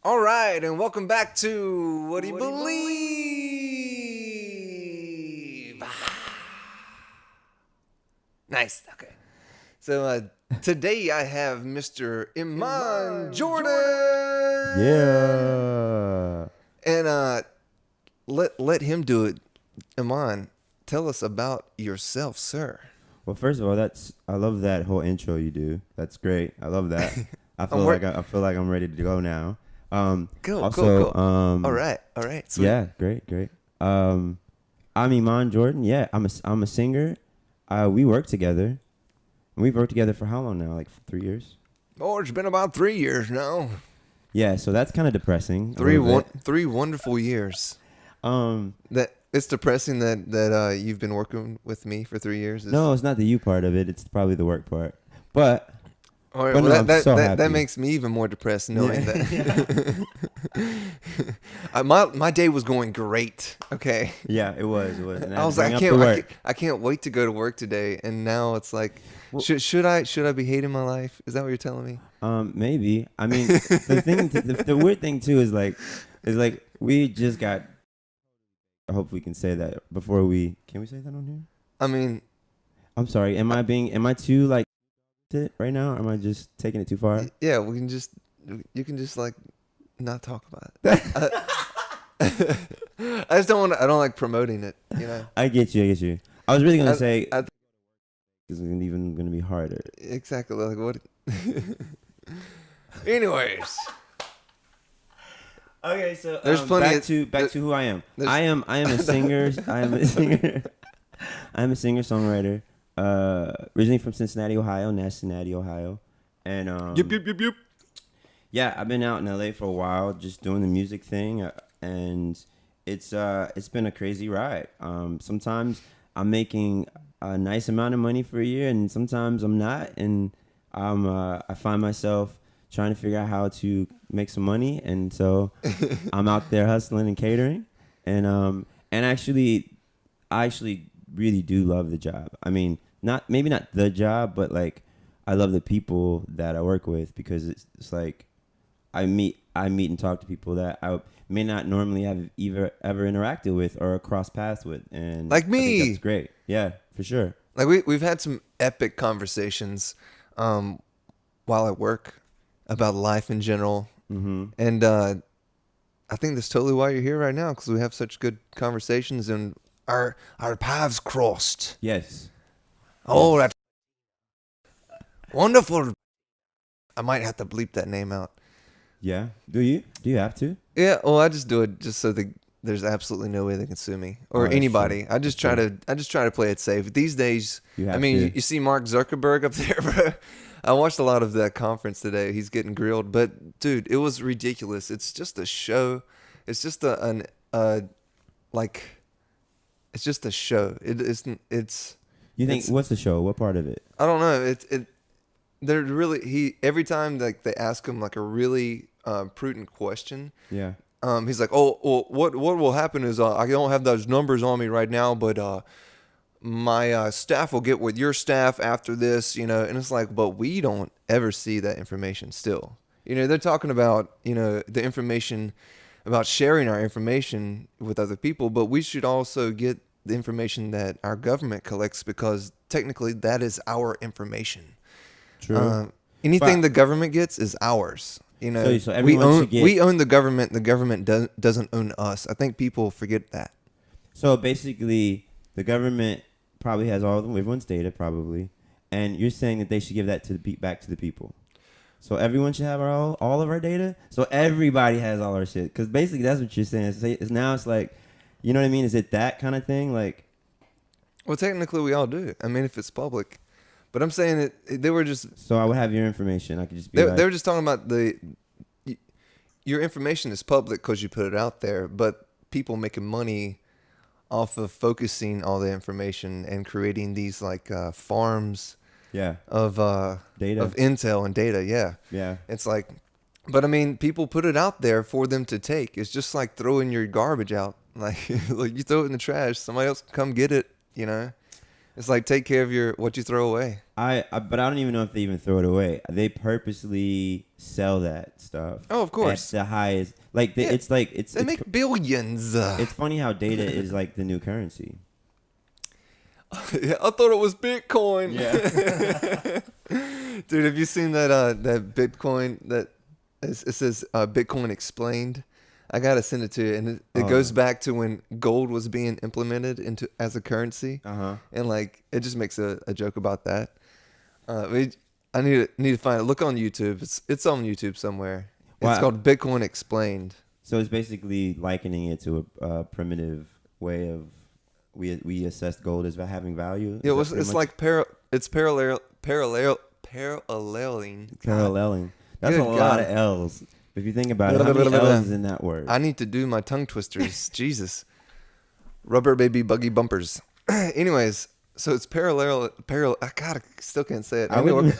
All right, and welcome back to What Do You Believe? Nice. Okay. So today I have Mr. Iman Jordan. Yeah. And let him do it. Iman, tell us about yourself, sir. Well, first of all, I love that whole intro you do. That's great. I love that. I feel like I'm ready to go now. Cool. All right. Sweet. Yeah, great. I'm Iman Jordan. Yeah, I'm a singer. We work together. We've worked together for how long now? Like 3 years? Oh, it's been about 3 years now. Yeah, so that's kind of depressing. Three wonderful years. That it's depressing that you've been working with me for 3 years. No, it's not the you part of it. It's probably the work part. But all right, but well, no, that makes me even more depressed knowing that. My day was going great. Okay. Yeah, it was. And I was like, I can't wait to go to work today. And now it's like, well, should I be hating my life? Is that what you're telling me? Maybe. I mean, the weird thing too is like we just got. I hope we can say that before we. Can we say that on here? I mean, I'm sorry. Am I too like it right now? Or am I just taking it too far? Yeah, you can just like not talk about it. I just don't want to. I don't like promoting it. You know. I get you. I was really gonna say. It's even gonna be harder. Exactly. Like what? Anyways. Okay, so there's plenty back to who I am. I am a singer. I'm a singer-songwriter. Originally from Cincinnati, Ohio, and yep. Yeah, I've been out in LA for a while, just doing the music thing, and it's been a crazy ride. Sometimes I'm making a nice amount of money for a year, and sometimes I'm not, and I find myself trying to figure out how to make some money, and so I'm out there hustling and catering, and I actually really do love the job. I mean, maybe not the job, but like I love the people that I work with, because it's like I meet and talk to people that I may not normally have ever interacted with or crossed paths with, and like me. I think that's great. Yeah, for sure. Like we've had some epic conversations while at work about life in general. Mm-hmm. And I think that's totally why you're here right now, because we have such good conversations and our paths crossed. Yes. Oh, that's wonderful. I might have to bleep that name out. Yeah. Do you have to? Yeah. Well, I just do it just so there's absolutely no way they can sue me or anybody. True. I just try to play it safe. These days, you see Mark Zuckerberg up there, bro. I watched a lot of that conference today. He's getting grilled, but dude, it was ridiculous. It's just a show. It's just it's just a show. You think what's the show? What part of it? I don't know. They're really every time like they ask him like a really prudent question. Yeah. He's like, oh, what will happen is I don't have those numbers on me right now, but my staff will get with your staff after this, and it's like, but we don't ever see that information still. They're talking about, the information about sharing our information with other people, but we should also get the information that our government collects, because technically that is our information. True. Anything the government gets is ours. So we own the government. The government doesn't own us. I think people forget that. So basically, the government probably has all of everyone's data, probably, and you're saying that they should give that back to the people. So everyone should have all of our data. So everybody has all our shit. Because basically, that's what you're saying. Now it's like, you know what I mean? Is it that kind of thing? Like, well, technically, we all do. I mean, if it's public. But I'm saying that they were just. So I would have your information. I could just be. They were just talking about your information is public because you put it out there, but people making money off of focusing all the information and creating these like farms. Yeah. Of data, of intel and data. Yeah. Yeah. It's like, but I mean, people put it out there for them to take. It's just like throwing your garbage out. Like you throw it in the trash, somebody else can come get it. It's like take care of what you throw away. But I don't even know if they even throw it away. They purposely sell that stuff. Oh, of course. At the highest. Like Yeah, it's like they make billions. it's funny how data is like the new currency. Yeah, I thought it was Bitcoin. Yeah. Dude, have you seen that Bitcoin that it says Bitcoin explained? I gotta send it to you, and it goes back to when gold was being implemented into as a currency, and like it just makes a joke about that. I need to find it. Look on YouTube. It's on YouTube somewhere. Wow. It's called Bitcoin Explained. So it's basically likening it to a primitive way of we assess gold as having value. Yeah, it's like paralleling. Paralleling. That's Good a lot God. of L's. If you think about it, how many L's is in that word? I need to do my tongue twisters. Jesus. Rubber baby buggy bumpers. Anyways, so it's parallel. I still can't say it. I wouldn't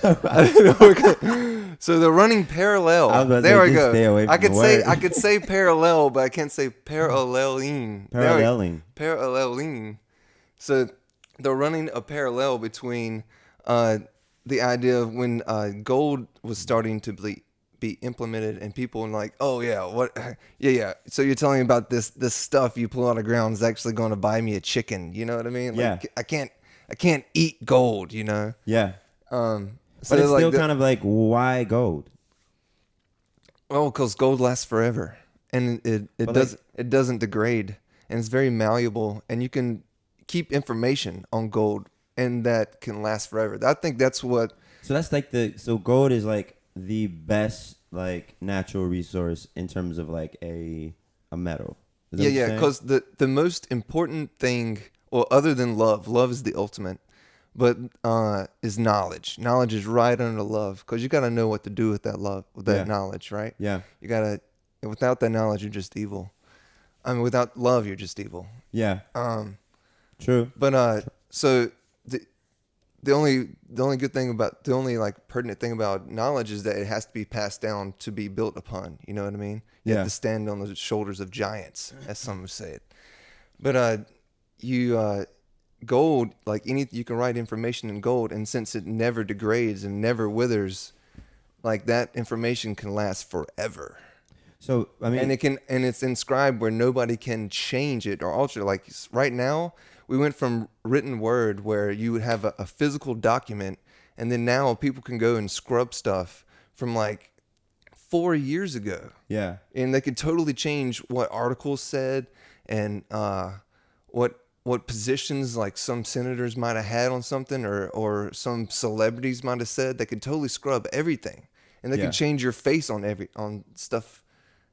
So they're running parallel. I was about to There say, we just go. stay away from I could the say word. I could say parallel, but I can't say paralleling. Paralleling. So they're running a parallel between the idea of when gold was starting to be implemented, and people were like, oh yeah, what? Yeah. So you're telling me about this stuff you pull out of the ground is actually going to buy me a chicken? You know what I mean? Like, Yeah. I can't eat gold. You know. Yeah. So But it's like still kind of like, why gold? well, because gold lasts forever, and it doesn't degrade, and it's very malleable, and you can keep information on gold, and that can last forever. I think that's what. So that's like so gold is like the best like natural resource in terms of like a metal. Is that what you're Yeah, saying? because the most important thing, well, other than love is the ultimate, but is knowledge. Knowledge is right under love, because you got to know what to do with that love, with that knowledge, right? Yeah. You gotta. Without that knowledge, you're just evil. I mean, without love, you're just evil. Yeah. True. But so the only good thing about the only like pertinent thing about knowledge is that it has to be passed down to be built upon. You know what I mean? You have to stand on the shoulders of giants, as some would say it. But gold, like you can write information in gold, and since it never degrades and never withers, like that information can last forever. So I mean, And it's inscribed where nobody can change it or alter. Like right now, we went from written word where you would have a physical document, and then now people can go and scrub stuff from like 4 years ago. yeah. And they could totally change what articles said, and what positions like some senators might have had on something, or some celebrities might have said. They could totally scrub everything, and they can change your face on stuff.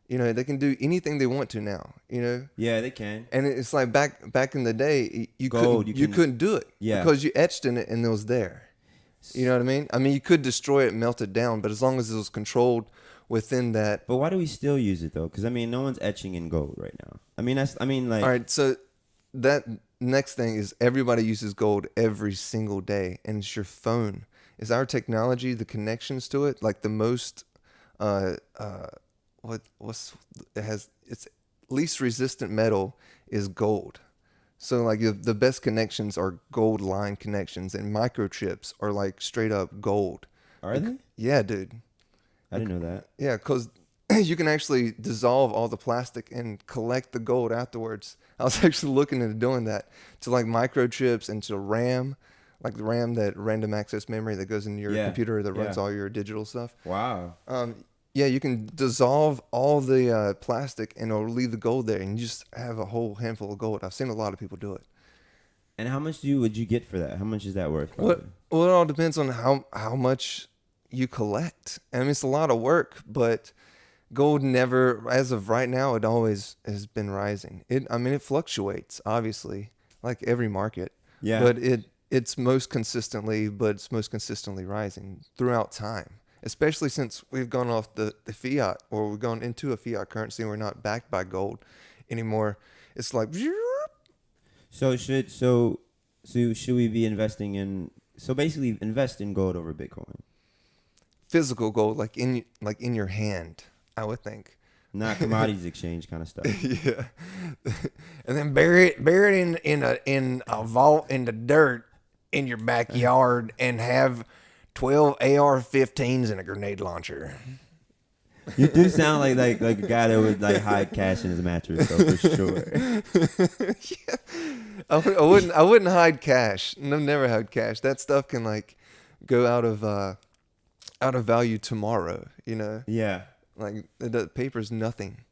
You know, they can do anything they want to now. You know. Yeah, they can. And it's like back in the day, you couldn't do it. Yeah. Because you etched in it and it was there. You know what I mean? I mean, you could destroy it, melt it down, but as long as it was controlled within that. But why do we still use it though? Because I mean, no one's etching in gold right now. Like. All right, so that next thing is everybody uses gold every single day, and it's your phone. Is our technology, the connections to it, like the most its least resistant metal is gold. So like the best connections are gold line connections, and microchips are like straight up gold. Are they? Yeah, dude. I didn't know that. Yeah, because you can actually dissolve all the plastic and collect the gold afterwards. I was actually looking into doing that to like microchips and to RAM, like the RAM, that random access memory that goes into your computer that runs all your digital stuff. Wow. Yeah, you can dissolve all the plastic and it'll leave the gold there, and you just have a whole handful of gold. I've seen a lot of people do it. And how much would you get for that? How much is that worth? Well, it all depends on how much you collect. I mean, it's a lot of work, but gold never, as of right now, it always has been rising. It fluctuates, obviously, like every market. Yeah. But it's most consistently rising throughout time. Especially since we've gone off the fiat, or we've gone into a fiat currency, and we're not backed by gold anymore. It's like. So should we be investing in? So basically, invest in gold over Bitcoin. Physical gold, like in your hand, I would think. Not commodities exchange kind of stuff. Yeah, and then bury it in a vault in the dirt, in your backyard and have 12 AR-15s and a grenade launcher. You do sound like a guy that would like hide cash in his mattress, though, for sure. Yeah. I wouldn't hide cash. No, never hide cash. That stuff can like go out of value tomorrow. You know, Yeah, like the paper's nothing,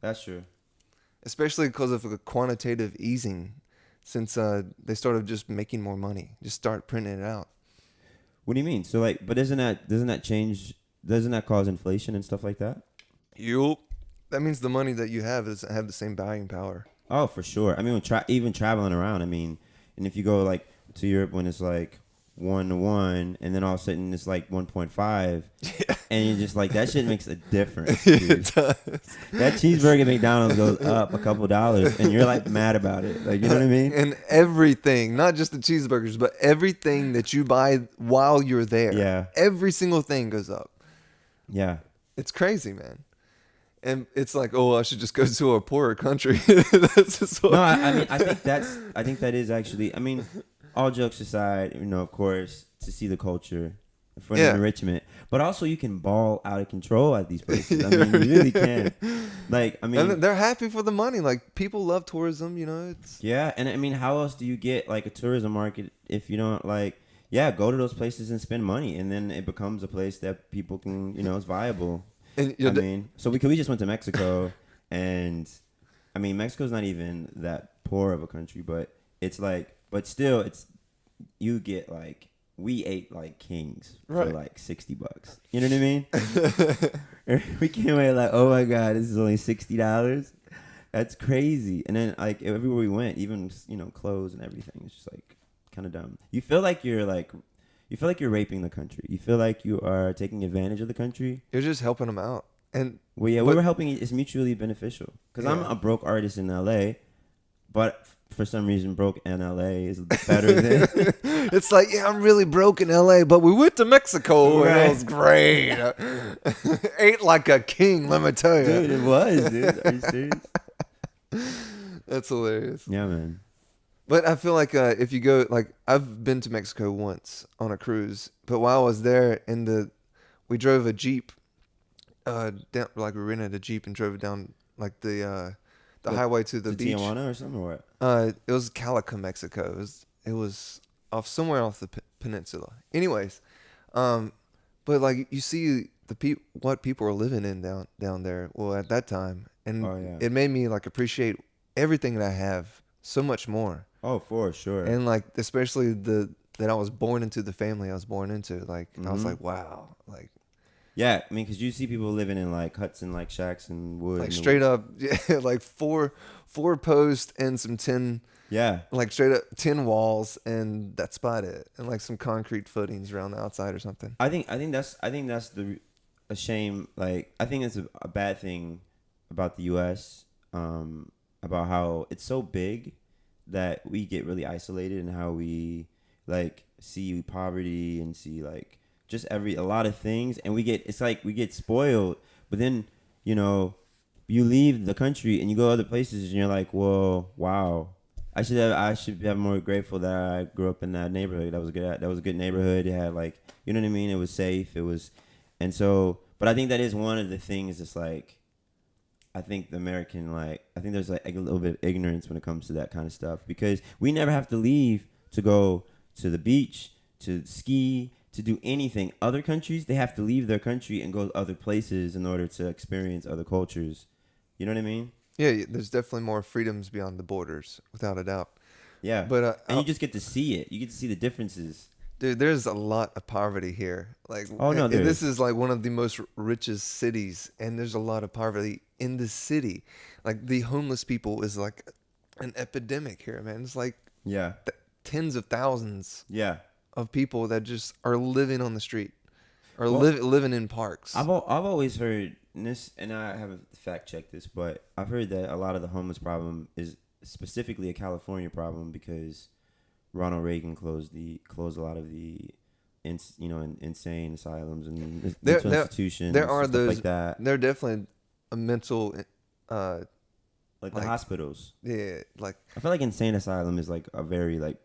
that's true. especially because of the quantitative easing. Since they started just making more money, just start printing it out. What do you mean? So like, but doesn't that change? Doesn't that cause inflation and stuff like that? Yup. That means the money that you have doesn't have the same buying power. Oh, for sure. I mean, even traveling around. I mean, and if you go like to Europe when it's like 1-to-1, and then all of a sudden it's like 1.5, and you're just like, that shit makes a difference. Dude. It does. That cheeseburger at McDonald's goes up a couple dollars, and you're like mad about it. Like, you know what I mean? And everything, not just the cheeseburgers, but everything that you buy while you're there. Yeah. Every single thing goes up. Yeah. It's crazy, man. And it's like, oh, I should just go to a poorer country. That's just what No, I mean, I think that is actually. I mean, all jokes aside, you know, of course, to see the culture for the enrichment, but also you can ball out of control at these places. I mean, you really can. Like, I mean, and they're happy for the money. Like, people love tourism, you know. It's yeah, and I mean, how else do you get like a tourism market if you don't like? Yeah, go to those places and spend money, and then it becomes a place that people can, you know, it's viable. and I mean, so we just went to Mexico, and I mean, Mexico's not even that poor of a country, but it's like, but still, it's you get like we ate like kings for like $60. You know what I mean? We came away like, oh my god, this is only $60. That's crazy. And then like everywhere we went, even clothes and everything, it's just like kind of dumb. You feel like you're raping the country. You feel like you are taking advantage of the country. you're just helping them out. And Well, yeah, we were helping. It's mutually beneficial. Because I'm a broke artist in LA, but for some reason, broke in LA is better than. it's like, yeah, I'm really broke in LA, but we went to Mexico and it was great. Ate like a king, let me tell you. Dude, it was, dude. Are you serious? That's hilarious. Yeah, man. But I feel like if you go, like, I've been to Mexico once on a cruise, but while I was there, we drove a Jeep, down, like we rented a Jeep and drove it down like the highway to the beach. Tijuana or something or what? It was Calica, Mexico. It was off somewhere off the peninsula. Anyways, but like you see what people are living in down there. Well, at that time, and it made me like appreciate everything that I have so much more. Oh, for sure. And like especially that I was born into the family I was born into. Like I was like, wow, like. Yeah, I mean, because you see people living in like huts and like shacks and wood. Like straight up, yeah, like four posts and some tin. Yeah. Like straight up tin walls, and that's about it. And like some concrete footings around the outside or something. I think that's a shame. Like I think it's a bad thing about the U.S. About how it's so big that we get really isolated and how we like see poverty and see like just a lot of things, and we get spoiled. But then you leave the country and you go other places and you're like, whoa, wow, I should have more grateful that I grew up in that neighborhood. That was a good neighborhood. It had like, you know what I mean? It was safe. And so, but I think that is one of the things. It's like, I think the American, like, I think there's like a little bit of ignorance when it comes to that kind of stuff, because we never have to leave to go to the beach, to ski, to do anything. Other countries, they have to leave their country and go to other places in order to experience other cultures. You know what I mean? Yeah, there's definitely more freedoms beyond the borders, without a doubt. Yeah. But and you just get to see it. You get to see the differences. Dude, there's a lot of poverty here. Like, oh no, this is like one of the most richest cities, and there's a lot of poverty in the city. Like the homeless people is like an epidemic here, man. It's like tens of thousands. Yeah. Of people that just are living on the street, or living in parks. I've always heard this, and I haven't fact checked this, but I've heard that a lot of the homeless problem is specifically a California problem because Ronald Reagan closed a lot of the insane asylums and mental institutions. There are and those stuff like that. There are definitely a mental like the hospitals. Yeah, like I feel like insane asylum is like a very like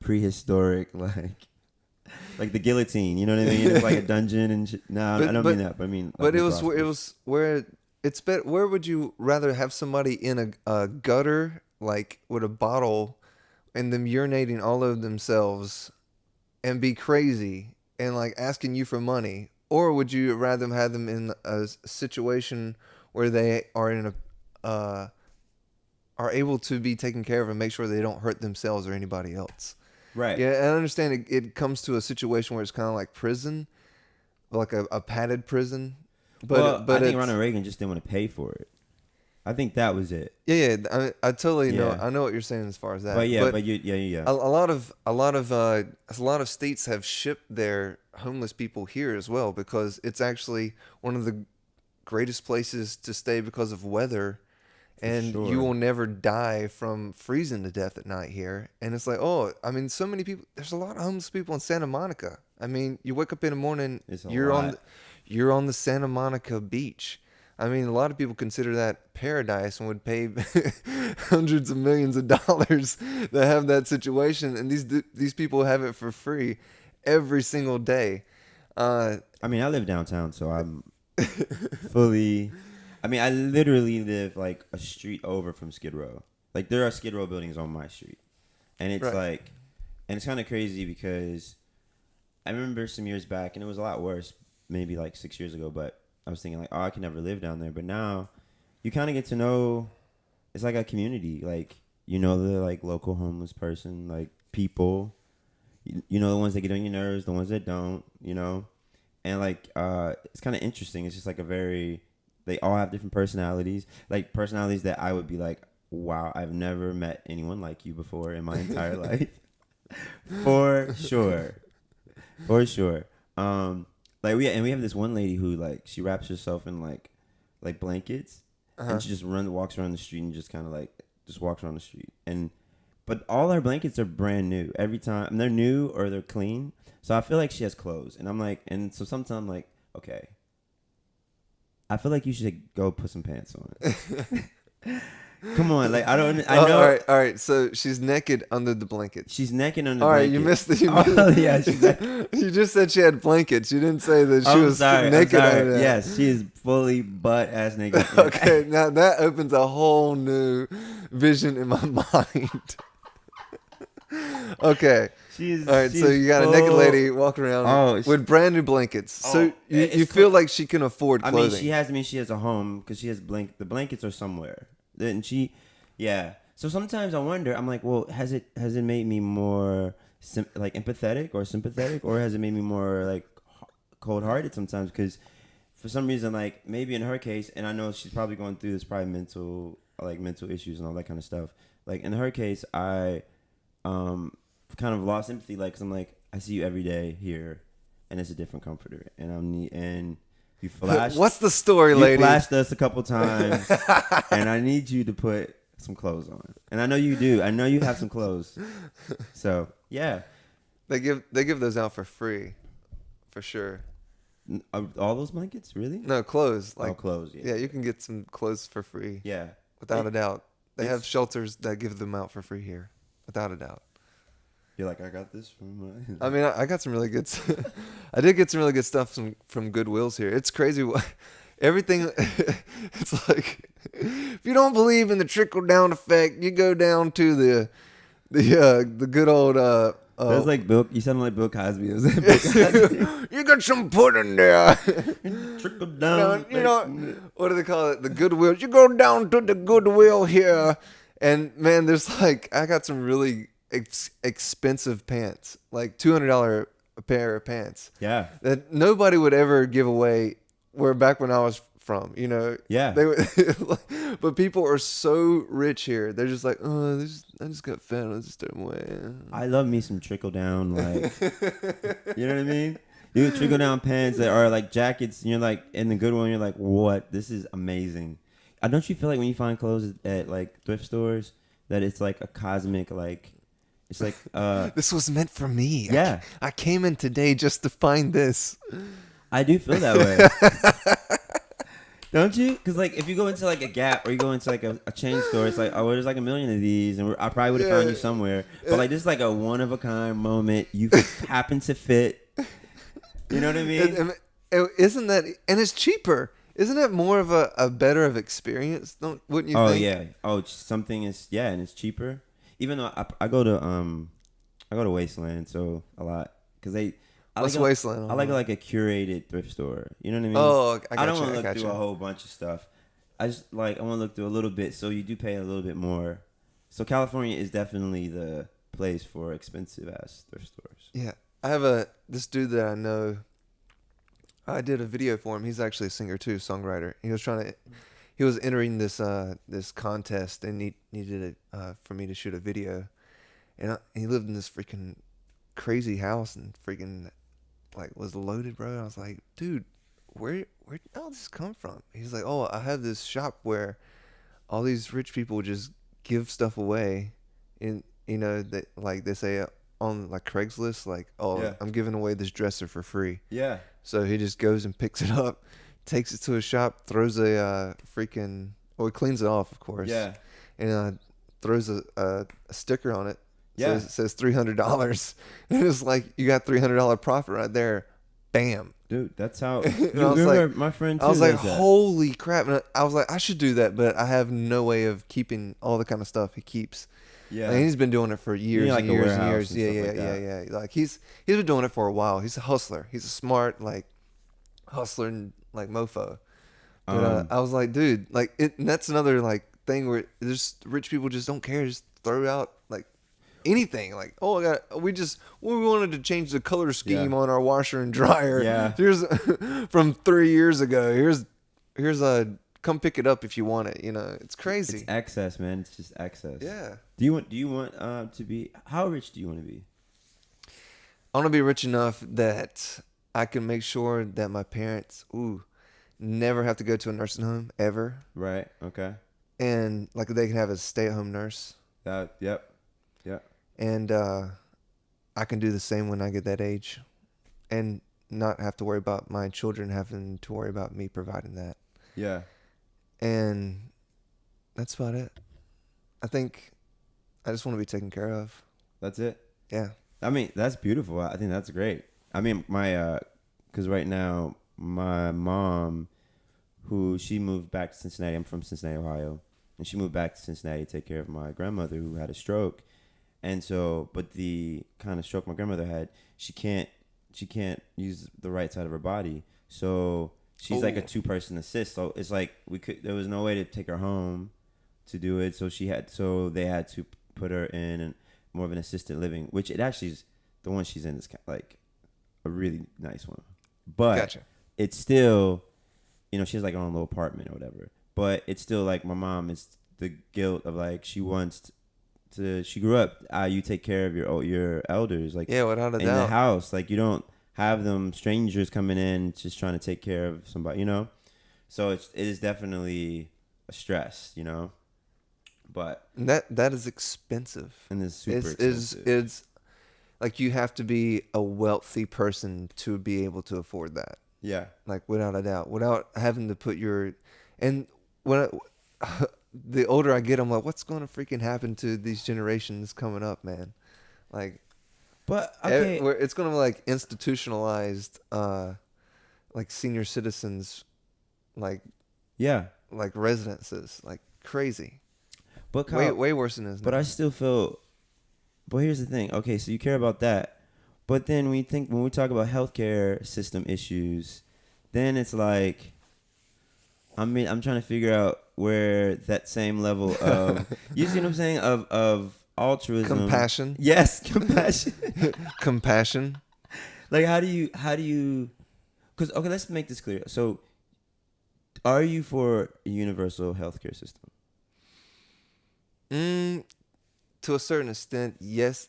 prehistoric, like the guillotine. You know what I mean? It's like a dungeon and shit. No, I don't mean that. But I mean, like but it was where it's better. Where would you rather have somebody in a gutter, like with a bottle, and them urinating all over themselves, and be crazy and like asking you for money, or would you rather have them in a situation where they are in a are able to be taken care of and make sure they don't hurt themselves or anybody else? right. Yeah, I understand it comes to a situation where it's kind of like prison, like a padded prison. But I think Ronald Reagan just didn't want to pay for it. I think that was it. Yeah, I totally know. Yeah. I know what you're saying as far as that. But yeah, a lot of states have shipped their homeless people here as well, because it's actually one of the greatest places to stay because of weather. And sure. you will never die from freezing to death at night here. And it's like, oh, I mean, so many people. There's a lot of homeless people in Santa Monica. I mean, you wake up in the morning, you're on the Santa Monica beach. I mean, a lot of people consider that paradise and would pay hundreds of millions of dollars to have that situation. And these people have it for free every single day. I mean, I live downtown, so I'm fully. I mean, I literally live like a street over from Skid Row. Like there are Skid Row buildings on my street, and it's like, and it's kind of crazy because I remember some years back, and it was a lot worse, maybe like 6 years ago. But I was thinking like, oh, I can never live down there. But now, you kind of get to know. It's like a community. Like you know the like local homeless person, like people. You know the ones that get on your nerves, the ones that don't. You know, and like it's kind of interesting. It's just like a very. They all have different personalities, like personalities that I would be like, wow, I've never met anyone like you before in my entire life. For sure. Like we have this one lady who like she wraps herself in like blankets, and she just walks around the street and just kind of like just walks around the street. But all her blankets are brand new every time. And they're new or they're clean. So I feel like she has clothes, and I'm like, and so sometimes I'm like, okay. I feel like you should go put some pants on. Come on, like I know. All right. So she's naked under the blankets. She's naked under. All the right, blanket. you missed. Oh yeah, she's you just said she had blankets. You didn't say that she was naked under that. Yes, she is fully butt ass naked. Okay, now that opens a whole new vision in my mind. Okay. All right, so you got a naked lady walking around with brand new blankets. So you feel like she can afford clothing. I mean, she has a home because she has the blankets are somewhere. Then yeah. So sometimes I wonder. I'm like, well, has it made me more like empathetic or sympathetic, or has it made me more like cold hearted sometimes? Because for some reason, like maybe in her case, and I know she's probably going through this, probably mental issues and all that kind of stuff. Like in her case, I kind of lost empathy, like, cause I'm like, I see you every day here, and it's a different comforter, and you flashed. What's the story, lady? You flashed us a couple times, and I need you to put some clothes on, and I know you do. I know you have some clothes, so yeah. They give those out for free, for sure. All those blankets, really? No, clothes. Like clothes. Yeah, you can get some clothes for free. Yeah, without a doubt. They have shelters that give them out for free here, without a doubt. You're like, I got this from my... I mean, I got some really good... I did get some really good stuff from Goodwill's here. It's crazy. Everything... It's like... If you don't believe in the trickle-down effect, you go down to the good old... That's like Bill... You sound like Bill Cosby. You got some pudding there. Trickle down. You know, what do they call it? The Goodwill. You go down to the Goodwill here. And, man, there's like... I got some really... expensive pants, like $200 a pair of pants. Yeah, that nobody would ever give away. Where back when I was from, you know. Yeah. They would, but people are so rich here. They're just like, oh, I just got fat. I just threw them away. I love me some trickle down, like, you know what I mean? Dude, trickle down pants that are like jackets. And you're like in the good one. You're like, what? This is amazing. Don't you feel like when you find clothes at like thrift stores that it's like a cosmic like. It's like this was meant for me. Yeah, I came in today just to find this. I do feel that way. Don't you? Because like if you go into like a Gap or you go into like a chain store, it's like, oh, well, there's like a million of these, and I probably would have found you somewhere. But like this is like a one of a kind moment. You happen to fit. You know what I mean? Isn't that, and it's cheaper? Isn't that more of a better of experience? Wouldn't you Oh think? yeah. Oh, something is and it's cheaper. Even though I go to Wasteland so a lot because What's Wasteland? I like a curated thrift store. You know what I mean? Oh, I don't want to look through a whole bunch of stuff. I want to look through a little bit, so you do pay a little bit more. So California is definitely the place for expensive ass thrift stores. Yeah, I have this dude that I know. I did a video for him. He's actually a singer too, songwriter. He was entering this contest and he needed it for me to shoot a video, and he lived in this freaking crazy house and freaking like was loaded, bro. I was like, dude, where did all this come from? He's like, oh, I have this shop where all these rich people just give stuff away, and that like they say on like Craigslist, like, oh, yeah, I'm giving away this dresser for free. Yeah. So he just goes and picks it up, takes it to a shop, throws a freaking, well, he cleans it off, of course. Yeah. And throws a sticker on it. Yeah. It says $300. And it's like, you got $300 profit right there. Bam. Dude, that's how. You I was like, my friend too I was like, that. Holy crap. And I was like, I should do that, but I have no way of keeping all the kind of stuff he keeps. Yeah. And he's been doing it for years like and years and years. Yeah. Like he's been doing it for a while. He's a hustler. He's a smart, like, hustler and like mofo. But I was like, dude, like and that's another like thing where there's rich people just don't care. Just throw out like anything. Like, oh, we wanted to change the color scheme on our washer and dryer. Yeah. Here's from 3 years ago. Here's a come pick it up if you want it. It's crazy. It's excess, man. It's just excess. Yeah. Do you want to be, how rich do you want to be? I want to be rich enough that I can make sure that my parents, never have to go to a nursing home ever. Right. Okay. And like they can have a stay-at-home nurse. Yep. And I can do the same when I get that age, and not have to worry about my children having to worry about me providing that. Yeah. And that's about it. I think I just want to be taken care of. That's it. Yeah. I mean, that's beautiful. I think that's great. I mean, because right now my mom, she moved back to Cincinnati. I'm from Cincinnati, Ohio, and she moved back to Cincinnati to take care of my grandmother who had a stroke. And so, but the kind of stroke my grandmother had, she can't use the right side of her body. So she's like a 2-person assist. So it's like there was no way to take her home to do it. So they had to put her in more of an assisted living, which it actually is, the one she's in is like a really nice one. But gotcha. It's still, she has like her own little apartment or whatever. But it's still like my mom is the guilt of like she grew up. You take care of your elders, like without a doubt, in the house. Like you don't have them strangers coming in just trying to take care of somebody, So it is definitely a stress, But that is expensive, and it's super expensive. It's like you have to be a wealthy person to be able to afford that. Yeah, like without a doubt, without having to put the older I get, I'm like, what's going to freaking happen to these generations coming up, man? Like, but okay, it's going to be like institutionalized, like senior citizens, like like residences, like crazy. But way worse than this. But I still feel. But here's the thing. Okay, so you care about that, but then when we talk about healthcare system issues, then it's like, I'm trying to figure out where that same level of you see what I'm saying of altruism, compassion. Yes, compassion. Compassion. Like how do you? Because okay, let's make this clear. So, are you for a universal healthcare system? To a certain extent, yes.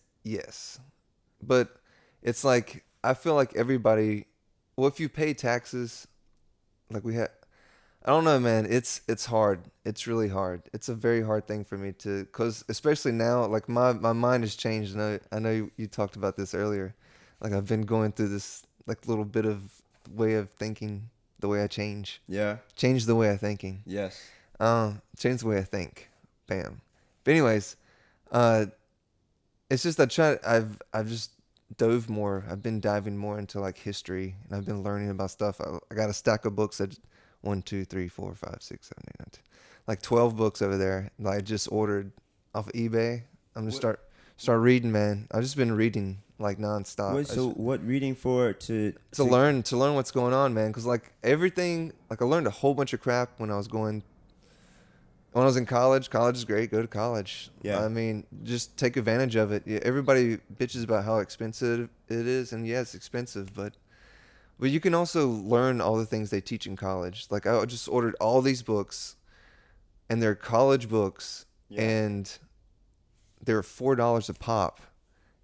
But it's like, I feel like everybody, well, if you pay taxes, like we had, I don't know, man, it's hard. It's really hard. It's a very hard thing for me to, because especially now, like my mind has changed. And I know you talked about this earlier. Like I've been going through this like little bit of way of thinking the way I change. Yeah. Change the way I'm thinking. Yes. Change the way I think. Bam. But anyways, it's just I've just dove more. I've been diving more into like history, and I've been learning about stuff. I got a stack of books that 1, 2, 3, 4, 5, 6, 7, 8, 9, 10, like 12 books over there that I just ordered off of eBay. I'm gonna start reading, man. I've just been reading like nonstop. What reading for to learn what's going on, man? Because like everything, like I learned a whole bunch of crap when I was in college. College is great. Go to college. Yeah. I mean, just take advantage of it. Yeah, everybody bitches about how expensive it is, and yeah, it's expensive, but you can also learn all the things they teach in college. Like I just ordered all these books, and they're college books, and they're $4 a pop.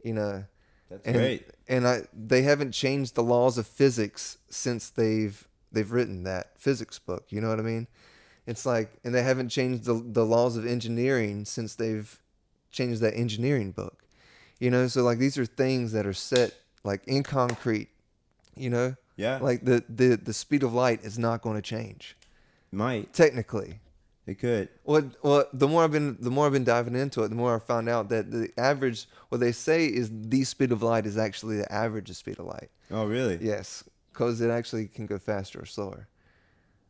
You know, that's great. And they haven't changed the laws of physics since they've written that physics book. You know what I mean? It's like, and they haven't changed the laws of engineering since they've changed that engineering book. You know, so like these are things that are set like in concrete. You know, Yeah. like the speed of light is not going to change. Might. Technically. It could. Well, the more I've been diving into it, the more I found out that the average, what they say is the speed of light is actually the average speed of light. Oh, really? Yes, because it actually can go faster or slower.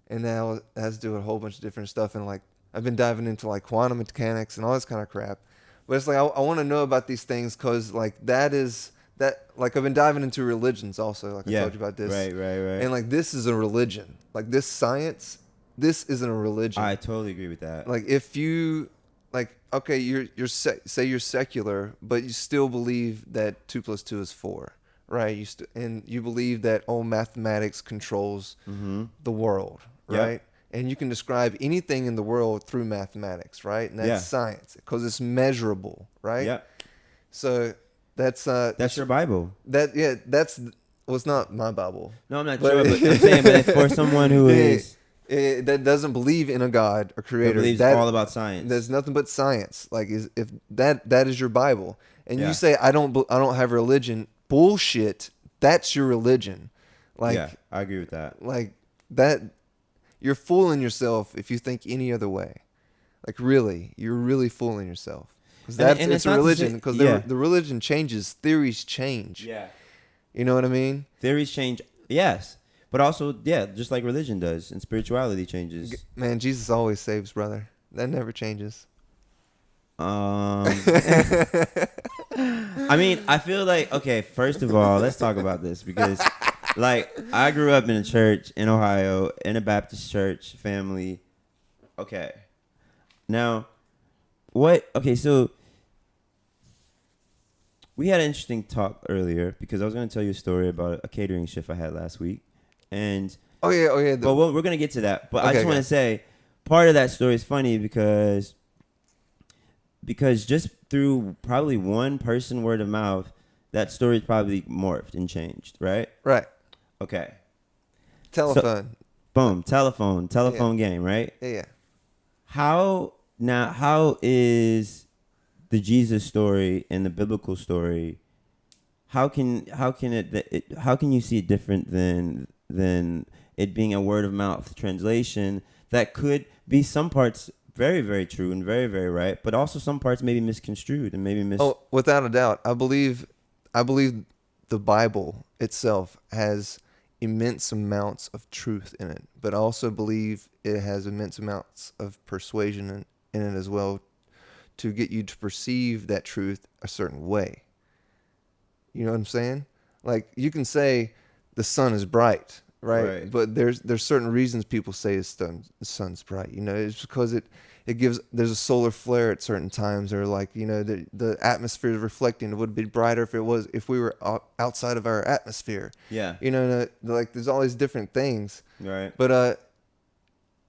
And now it has to do with a whole bunch of different stuff. And like I've been diving into like quantum mechanics and all this kind of crap. But it's like I want to know about these things because like like I've been diving into religions also. Like I told you about this. Right. And like this is a religion. Like this science. This isn't a religion. I totally agree with that. Like if you, like, okay, say you're secular, but you still believe that 2 + 2 is 4, right? And you believe that mathematics controls the world, right? And you can describe anything in the world through mathematics, right? And that's science because it's measurable, right? Yeah. So that's your Bible. It's not my Bible. No, I'm not sure, but I'm saying, but it's for someone who is. That doesn't believe in a God or creator. That believes all about science. There's nothing but science. Like if that is your Bible, and you say I don't have religion, bullshit. That's your religion. Like yeah, I agree with that. Like that, you're fooling yourself if you think any other way. Like really, you're really fooling yourself. Because it's a religion. Because the religion changes, theories change. Yeah. You know what I mean? Theories change. Yes. But also, just like religion does, and spirituality changes. Man, Jesus always saves, brother. That never changes. I mean, I feel like, okay, first of all, let's talk about this because, like, I grew up in a church in Ohio, in a Baptist church family. Okay. Now, so we had an interesting talk earlier because I was going to tell you a story about a catering shift I had last week. And oh yeah. But we're gonna get to that. But I just want to say, part of that story is funny because just through probably one person word of mouth, that story's probably morphed and changed. Right. Right. Okay. Telephone. So, boom. Telephone game. Right. Yeah. How is the Jesus story and the biblical story? How can you see it different than it being a word of mouth translation that could be some parts very, very true and very, very right, but also some parts maybe misconstrued and maybe Oh, without a doubt. I believe the Bible itself has immense amounts of truth in it, but I also believe it has immense amounts of persuasion in it as well to get you to perceive that truth a certain way. You know what I'm saying? Like you can say the sun is bright, right? But there's certain reasons people say the sun's bright. You know, it's because there's a solar flare at certain times, or like, you know, the atmosphere is reflecting. It would be brighter if we were outside of our atmosphere. Yeah. You know, like there's all these different things. Right. But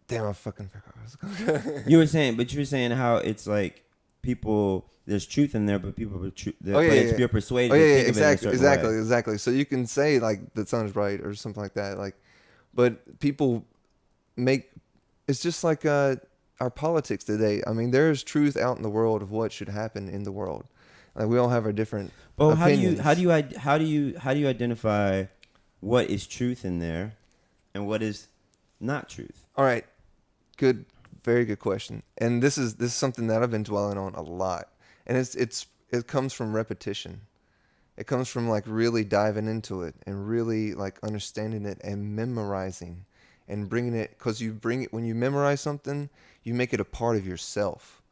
damn, I fucking forgot what I was going. You were saying how it's like people. There's truth in there, but people you're persuaded. Exactly. So you can say like the sun is bright or something like that. Like, but people it's just like our politics today. I mean, there's truth out in the world of what should happen in the world. Like we all have our different. Well, opinions. how do you identify what is truth in there, and what is not truth? All right. Good. Very good question. And this is something that I've been dwelling on a lot. And it comes from repetition. It comes from like really diving into it and really like understanding it and memorizing and bringing it, because you bring it when you memorize something, you make it a part of yourself.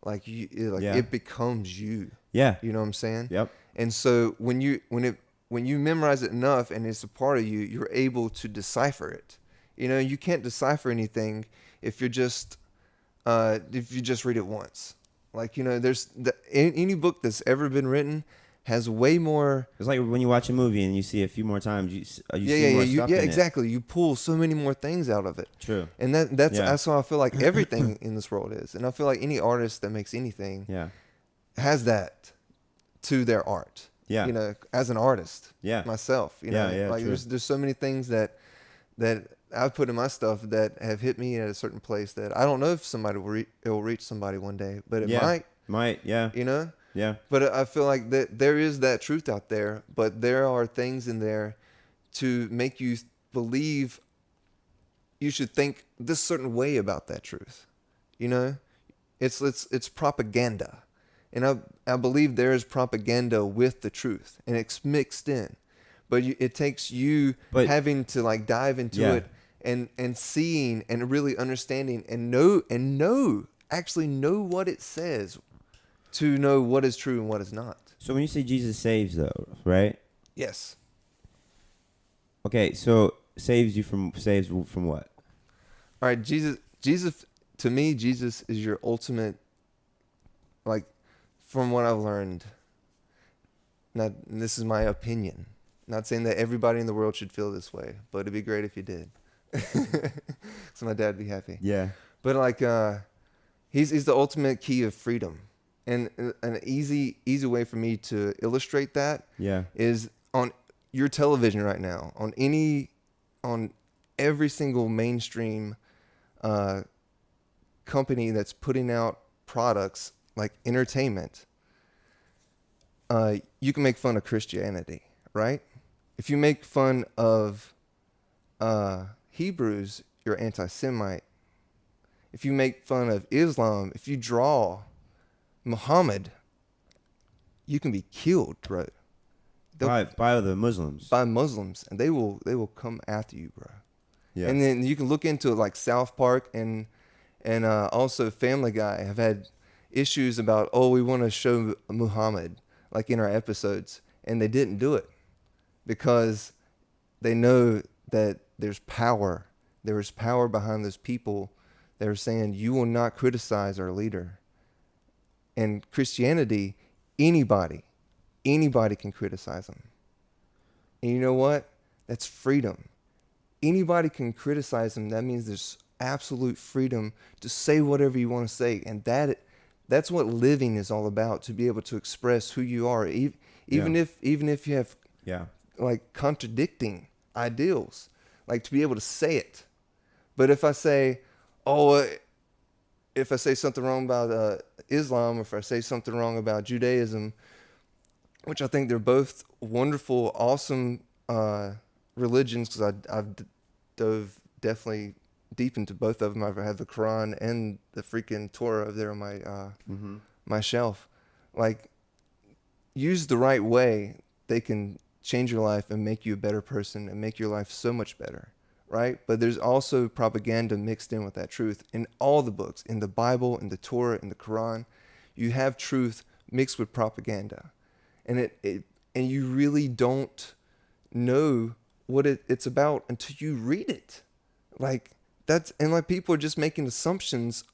Like it becomes you. Yeah. You know what I'm saying? Yep. And so when you memorize it enough and it's a part of you, you're able to decipher it. You know, you can't decipher anything if you just read it once. Like, you know, any book that's ever been written has way more. It's like when you watch a movie and you see it a few more times, you see more stuff in it. Exactly. You pull so many more things out of it. True. And that's how I feel like everything in this world is. And I feel like any artist that makes anything has that to their art. Yeah. You know, as an artist. Yeah. Myself. You know, like true. there's so many things that I've put in my stuff that have hit me at a certain place that I don't know if it will reach somebody one day, but it might. Might, yeah. You know? Yeah. But I feel like that there is that truth out there, but there are things in there to make you believe you should think this certain way about that truth. You know? It's propaganda. And I believe there is propaganda with the truth, and it's mixed in. But it takes you having to like dive into it and seeing and really understanding and actually know what it says to know what is true and what is not. So when you say Jesus saves, though, right? Yes. Okay, so saves from what? All right, Jesus to me, Jesus is your ultimate, like, from what I've learned. Now, this is my opinion. Not saying that everybody in the world should feel this way, but it'd be great if you did. So my dad would be happy. Yeah. But like, he's the ultimate key of freedom. And an easy way for me to illustrate that is on your television right now, on every single mainstream company that's putting out products like entertainment. You can make fun of Christianity, right? If you make fun of Hebrews, you're anti-Semite. If you make fun of Islam, if you draw Muhammad, you can be killed, bro. By the Muslims. By Muslims, and they will come after you, bro. Yeah. And then you can look into it, like South Park and also Family Guy have had issues about, we want to show Muhammad like in our episodes, and they didn't do it because they know that there's power. There is power behind those people that are saying, you will not criticize our leader. And Christianity, anybody can criticize them. And you know what? That's freedom. Anybody can criticize them. That means there's absolute freedom to say whatever you want to say. And that's what living is all about, to be able to express who you are, even if you have like contradicting ideals, like to be able to say it. But if I say, if I say something wrong about Islam, or if I say something wrong about Judaism, which I think they're both wonderful, awesome religions, because I've dove definitely deep into both of them. I have the Quran and the freaking Torah over there on my my shelf. Like, used the right way, they can change your life and make you a better person and make your life so much better, right? But there's also propaganda mixed in with that truth. In all the books, in the Bible, in the Torah, in the Quran, you have truth mixed with propaganda. And and you really don't know what it's about until you read it. Like, people are just making assumptions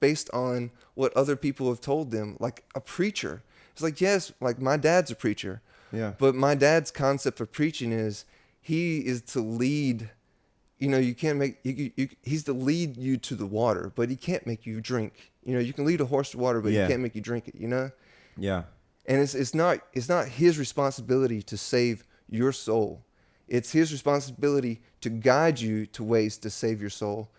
based on what other people have told them. Like a preacher, it's like, yes, like my dad's a preacher, but my dad's concept of preaching is he is to lead. You know, you can't make he's to lead you to the water, but he can't make you drink. You know, you can lead a horse to water, but he can't make you drink it. You know. Yeah. And it's not his responsibility to save your soul. It's his responsibility to guide you to ways to save your soul.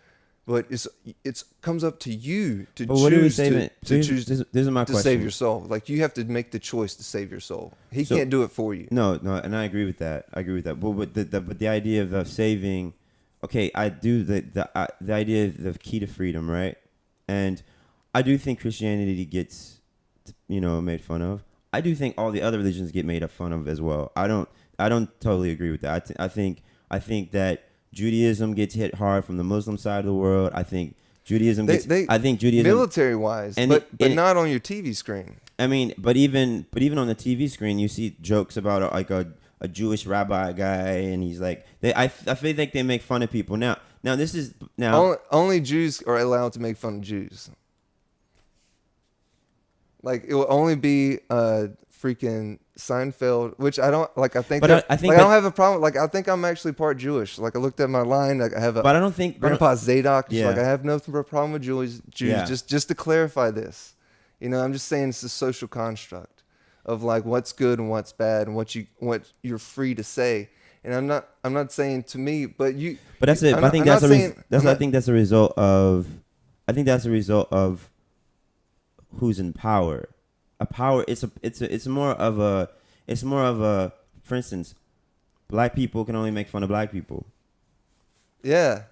But it comes up to you to choose to save your soul. Like, you have to make the choice to save your soul. He can't do it for you. No, and I agree with that. But the idea of saving okay, I do the idea of the key to freedom, right? And I do think Christianity gets, made fun of. I do think all the other religions get made up fun of as well. I don't totally agree with that. I think that Judaism gets hit hard from the Muslim side of the world. I think Judaism gets. I think Judaism military wise, but not on your TV screen. I mean, but even on the TV screen, you see jokes about like a Jewish rabbi guy, and he's like, I feel like they make fun of people now. Now this is only Jews are allowed to make fun of Jews. Like it will only be freaking Seinfeld, which I don't like. I think, I don't have a problem. Like I think I'm actually part Jewish. Like I looked at my line. Like I have a. But I don't think Grandpa Zadok. Yeah. Like I have no problem with Jews. Yeah. Just to clarify this, I'm just saying it's a social construct of like what's good and what's bad and what you're free to say. And I'm not saying to me, but you. But that's it. I think that's a result of. I think that's a result of who's in power. It's more of a, for instance, black people can only make fun of black people. Yeah.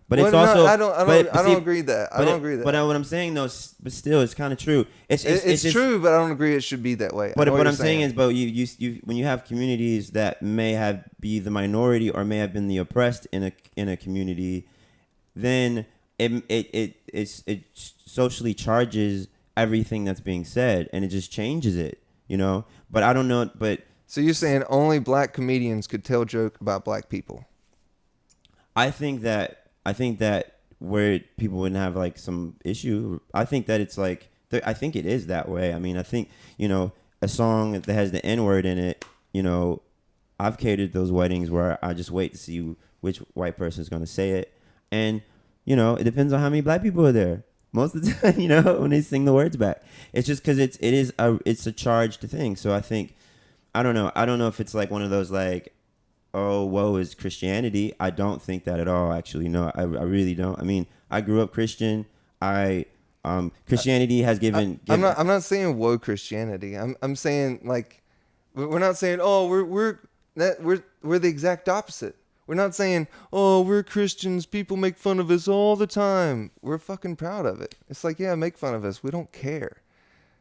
But it's also I don't agree that. I don't agree that. But what I'm saying though, but still, it's kind of true. It's just true, but I don't agree it should be that way. But what I'm saying is, but you when you have communities that may be the minority or may have been the oppressed in a community, then it socially charges everything that's being said, and it just changes it, But I don't know. But so you're saying only black comedians could tell joke about black people? I think that where people wouldn't have like some issue. I think that it's like I think it is that way. I mean, I think a song that has the N-word in it. I've catered those weddings where I just wait to see which white person is going to say it, and it depends on how many black people are there. Most of the time, when they sing the words back, it's just because it's a charged thing. So I think, I don't know if it's like one of those like, oh, woe is Christianity. I don't think that at all. Actually, no, I really don't. I mean, I grew up Christian. Christianity has given. I'm not saying woe Christianity. I'm saying like, we're not saying we're the exact opposite. We're not saying, we're Christians. People make fun of us all the time. We're fucking proud of it. It's like, yeah, make fun of us. We don't care.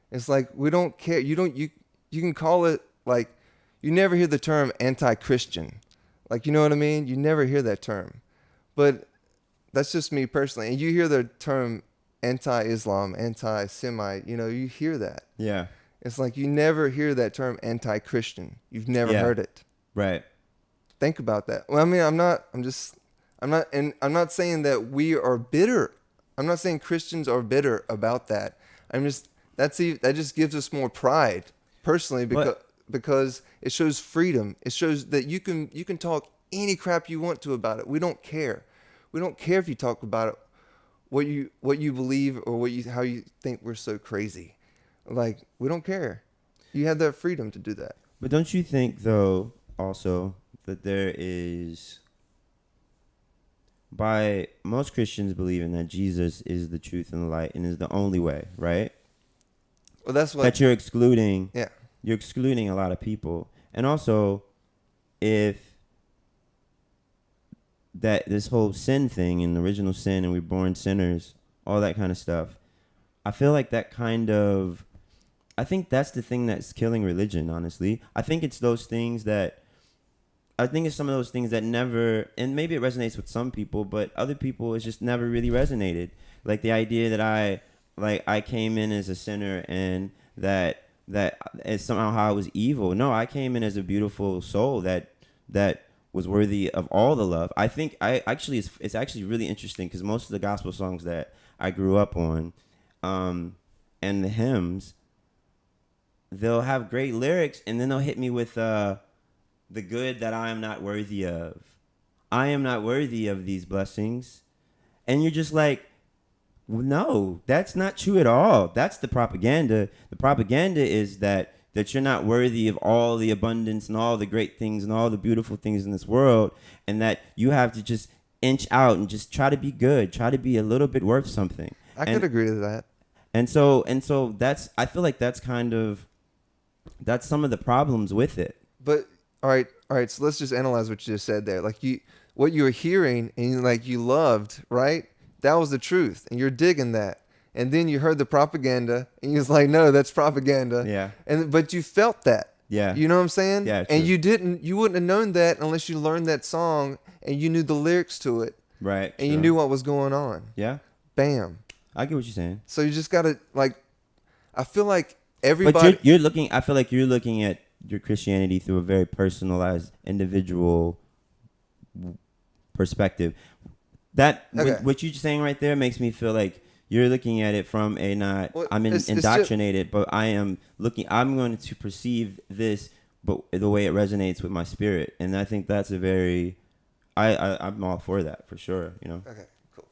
It's like, we don't care. You can call it like, you never hear the term anti-Christian. Like, you know what I mean? You never hear that term. But that's just me personally. And you hear the term anti-Islam, anti-Semite, you hear that. Yeah. It's like, you never hear that term anti-Christian. You've never heard it. Right. Think about that. Well, I mean, I'm not saying that we are bitter. I'm not saying Christians are bitter about that. That just gives us more pride personally because it shows freedom. It shows that you can talk any crap you want to about it. We don't care. We don't care if you talk about it, what you believe or how you think we're so crazy. Like, we don't care. You have that freedom to do that. But don't you think though also that there is, by most Christians believing that Jesus is the truth and the light and is the only way, right? Well, that's what that you're excluding. Yeah, you're excluding a lot of people, and also if that this whole sin thing and original sin and we're born sinners, all that kind of stuff. I feel like I think that's the thing that's killing religion. Honestly, I think it's some of those things that never, and maybe it resonates with some people, but other people it's just never really resonated. Like the idea that I came in as a sinner and that somehow how I was evil. No, I came in as a beautiful soul that was worthy of all the love. I think it's actually really interesting because most of the gospel songs that I grew up on, and the hymns, they'll have great lyrics and then they'll hit me with the good that I am not worthy of. I am not worthy of these blessings. And you're just like, no, that's not true at all. That's the propaganda. The propaganda is that you're not worthy of all the abundance and all the great things and all the beautiful things in this world, and that you have to just inch out and just try to be good, try to be a little bit worth something. I could agree with that. And so I feel like that's some of the problems with it. But all right, all right, so let's just analyze what you just said there. Like what you were hearing and like you loved, right? That was the truth, and you're digging that. And then you heard the propaganda, and you was like, no, that's propaganda. Yeah. But you felt that. Yeah. You know what I'm saying? Yeah, and true. you wouldn't have known that unless you learned that song and you knew the lyrics to it. Right. And you knew what was going on. Yeah. Bam. I get what you're saying. So you just gotta like, I feel like everybody. But you're looking. I feel like you're looking at your Christianity through a very personalized, individual perspective. That Okay. what you're saying right there makes me feel like you're looking at it from a not. Well, I'm it's indoctrinated, but I am looking. I'm going to perceive this, but the way it resonates with my spirit, and I think that's a very. I'm all for that for sure. You know. Okay. Cool.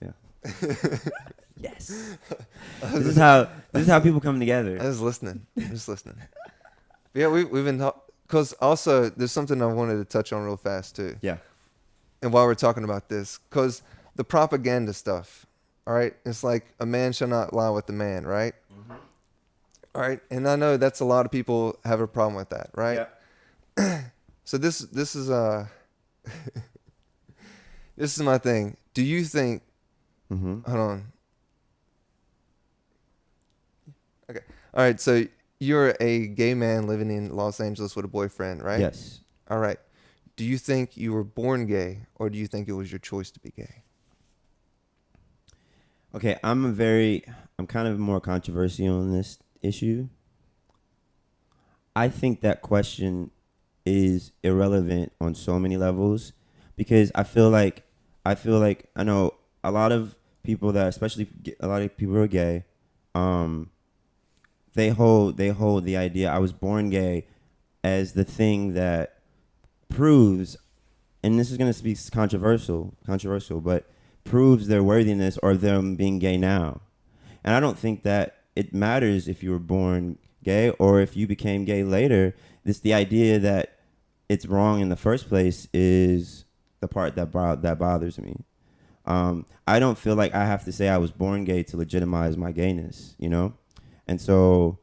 Yeah. Yes. This is how people come together. I was listening. I'm just listening. Yeah, we've been because also there's something I wanted to touch on real fast too. Yeah. And while we're talking about this, because the propaganda stuff, all right, it's like a man shall not lie with the man, right? Mm-hmm. All right, and I know that's a lot of people have a problem with that, right? Yeah. So this is this is my thing. Do you think? Mm-hmm. Hold on. Okay. All right. So you're a gay man living in Los Angeles with a boyfriend, right? Yes. All right. Do you think you were born gay, or do you think it was your choice to be gay? Okay, I'm kind of more controversial on this issue. I think that question is irrelevant on so many levels because I feel like I know a lot of people that, especially a lot of people who are gay, they hold the idea I was born gay as the thing that proves, and this is going to be controversial, but proves their worthiness or them being gay now. And I don't think that it matters if you were born gay or if you became gay later. The idea that it's wrong in the first place is the part that bothers me. I don't feel like I have to say I was born gay to legitimize my gayness, you know? And so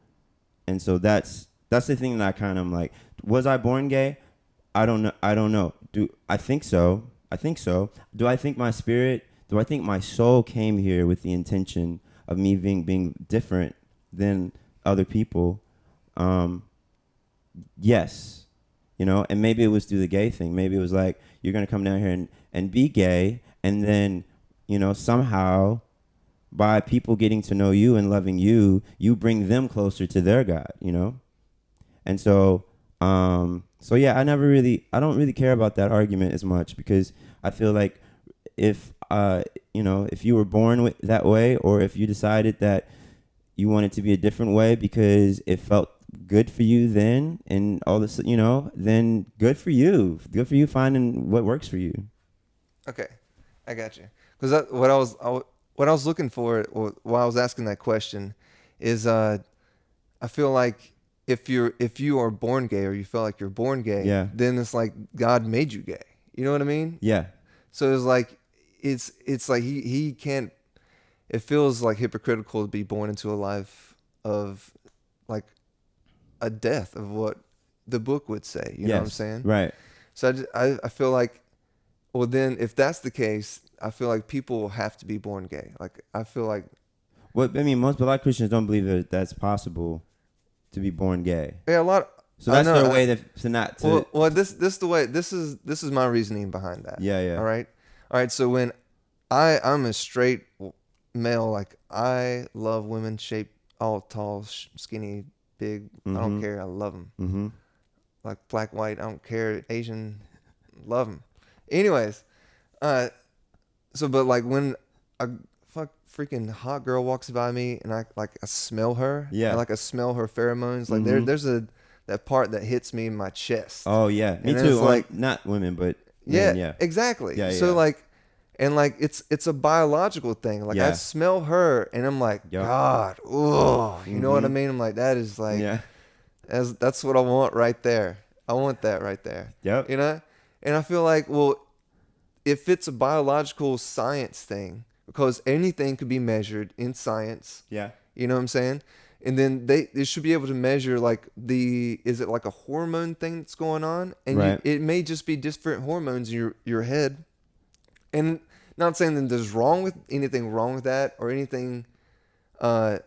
that's the thing that I kind of like, was I born gay? I don't know. I think so. Do I think my soul came here with the intention of me being different than other people? Yes. You know, and maybe it was through the gay thing. Maybe it was like, you're going to come down here and be gay, and then, you know, somehow by people getting to know you and loving you, you bring them closer to their God, you know? And so yeah, I don't really care about that argument as much because I feel like if you were born that way, or if you decided that you wanted to be a different way because it felt good for you then, and all this, you know, then good for you finding what works for you. Okay, I got you. Because what I was looking for, or while I was asking that question, is I feel like if you are born gay, or you feel like you're born gay, Yeah. then it's like God made you gay. You know what I mean? Yeah. So it's like it's like he can't. It feels like hypocritical to be born into a life of like a death of what the book would say. You know what I'm saying? Right. So I feel like, well, then if that's the case, I feel like people have to be born gay. Like I feel like. Well, I mean, most Black Christians don't believe that that's possible to be born gay. Yeah, a lot. So that's their way to not to. Well, this the way this is my reasoning behind that. Yeah. All right. So when I'm a straight male, like I love women shaped all tall, skinny, big. Mm-hmm. I don't care. I love them. Mm-hmm. Like black, white. I don't care. Asian, love them. Anyways, so but like when a freaking hot girl walks by me and I smell her. Yeah. I smell her pheromones. Like Mm-hmm. there's that part that hits me in my chest. Oh yeah, me And too. it's like, not women, but yeah, men, yeah, exactly. Yeah, So yeah. like, and like it's a biological thing. Like I Yeah. smell her and I'm like, Yup. God, oh, you know what I Mhm. mean? I'm like, that is like, yeah, that's what I want right there. I want that right there. yep, You know? And I feel like, well, if it's a biological science thing, because anything could be measured in science, yeah, you know what I'm saying? and then they should be able to measure like is it like a hormone thing that's going on, and Right. it may just be different hormones in your head, and not saying that there's anything wrong with that or anything, uh,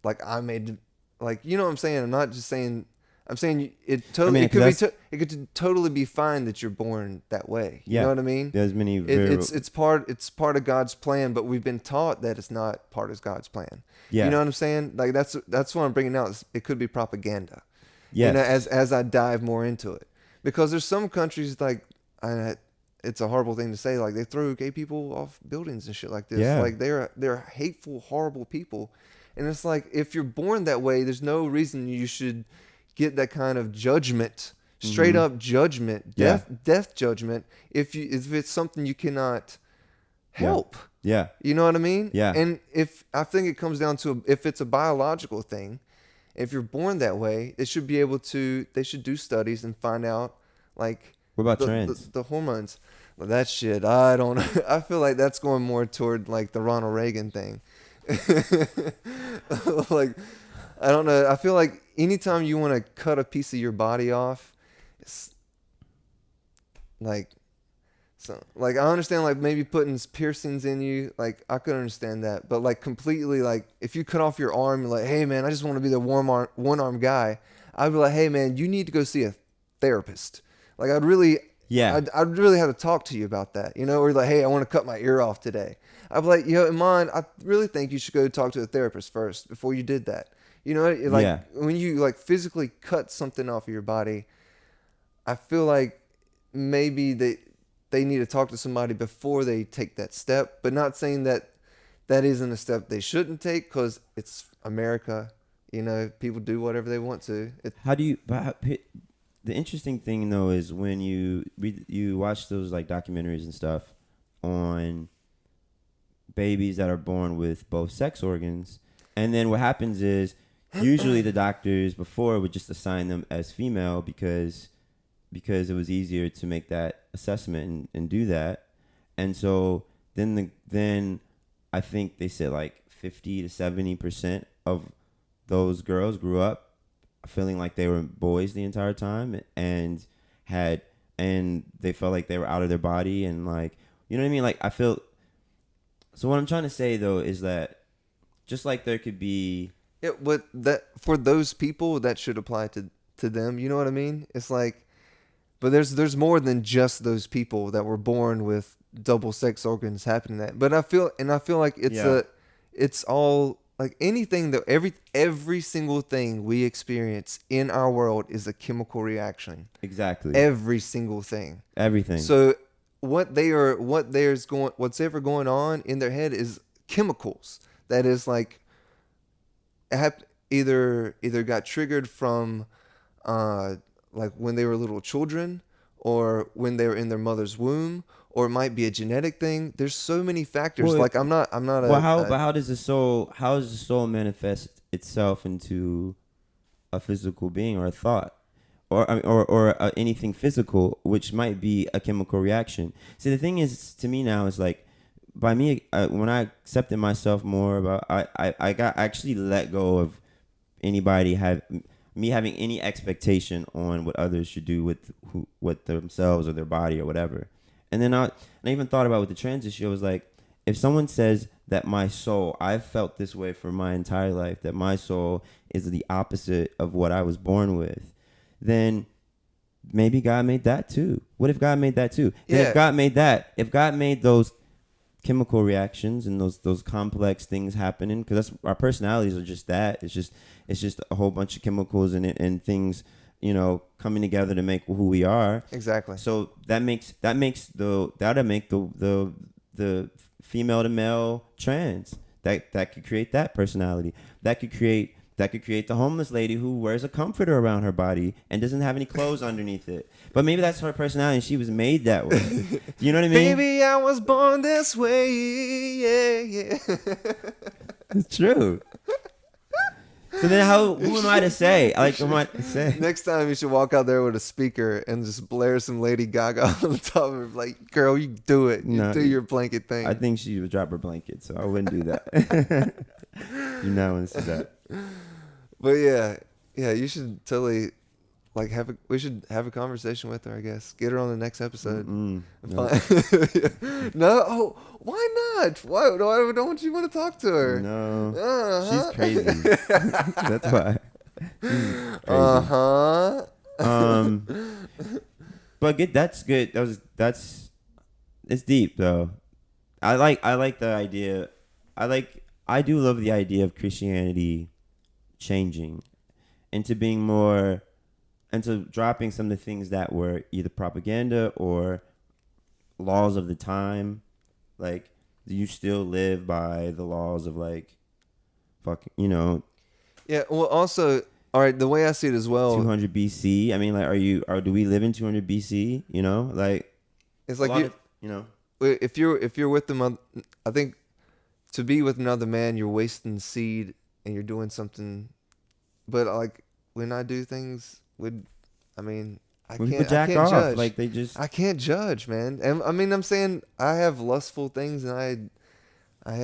like I made, like, you know what I'm saying. I'm not just saying. I'm saying it totally. I mean, it could that's- it could totally be fine that you're born that way. You Yeah. know what I mean? There's many. It's part of God's plan, but we've been taught that it's not part of God's plan. Yeah. You know what I'm saying? Like that's what I'm bringing out. It could be propaganda. Yes. You know, as I dive more into it, because there's some countries like, it's a horrible thing to say, like they throw gay people off buildings and shit like this. Yeah. Like they're hateful, horrible people, and it's like if you're born that way, there's no reason you should get that kind of judgment, straight up judgment, death judgment, if it's something you cannot help. Yeah. You know what I mean? Yeah. And if I think it comes down to if it's a biological thing, if you're born that way, they should do studies and find out, like, What about trans? the hormones. Well, that shit, I don't I feel like that's going more toward like the Ronald Reagan thing. Like, I don't know. I feel like anytime you want to cut a piece of your body off, it's like, so like I understand like maybe putting piercings in you, like I could understand that, but like completely, like if you cut off your arm, you're like, hey man, I just want to be the one arm guy. I'd be like, hey man, you need to go see a therapist. Like I'd really have to talk to you about that, you know, or like, hey, I want to cut my ear off today. I'd be like, in mind, I really think you should go talk to a therapist first before you did that. You know, like when you like physically cut something off of your body, I feel like maybe they need to talk to somebody before they take that step, but not saying that isn't a step they shouldn't take, because it's America. You know, people do whatever they want to. The interesting thing though is when you watch those like documentaries and stuff on babies that are born with both sex organs, and then what happens is usually the doctors before would just assign them as female because it was easier to make that assessment and do that. And so then I think they said like 50 to 70% of those girls grew up feeling like they were boys the entire time and they felt like they were out of their body, and like, you know what I mean? Like I feel. So what I'm trying to say though is that just like there could be. Yeah, but that for those people that should apply to them. You know what I mean? It's like, but there's more than just those people that were born with double sex organs happening. But I feel like it's all like anything that every single thing we experience in our world is a chemical reaction. Exactly. Every single thing. Everything. So what's ever going on in their head is chemicals. That is like either got triggered from like when they were little children, or when they were in their mother's womb, or it might be a genetic thing. There's so many factors. Well, like I'm not. Well, how does the soul manifest itself into a physical being or a thought, or anything physical, which might be a chemical reaction? See, the thing is, to me now, is like, by me, when I accepted myself more, about I got actually let go of anybody having any expectation on what others should do with themselves or their body or whatever. And then I even thought about with the trans issue. I was like, if someone says that my soul, I've felt this way for my entire life, that my soul is the opposite of what I was born with, then maybe God made that too. What if God made that too? Yeah. And if God made those chemical reactions and those complex things happening, because our personalities are just that. It's just a whole bunch of chemicals and things, you know, coming together to make who we are. Exactly. So that'll make the female to male trans. That could create that personality. That could create the homeless lady who wears a comforter around her body and doesn't have any clothes underneath it. But maybe that's her personality and she was made that way. You know what I mean? Baby, I was born this way. Yeah. It's true. So then who am I to say? Like, what am I to say? Next time you should walk out there with a speaker and just blare some Lady Gaga on the top of it. Like, girl, you do it. You do your blanket thing. I think she would drop her blanket, so I wouldn't do that. You now want to see that. But yeah, you should totally like we should have a conversation with her. I guess get her on the next episode. No. No, oh, why not? Why don't you want to talk to her? No, Uh-huh. she's crazy. That's why. She's crazy. But that's good. That's it's deep though. I like the idea. I do love the idea of Christianity changing into being more, into dropping some of the things that were either propaganda or laws of the time. Like, you still live by the laws of like, fucking, Yeah. Well, also, all right. The way I see it as well, 200 BC. I mean, like, do we live in 200 BC? Like, it's like if you're with them, I think to be with another man, you're wasting seed and you're doing something. But like when I do things I when people can't jack off, judge. like they just. I can't judge, man. And I'm saying I have lustful things, and I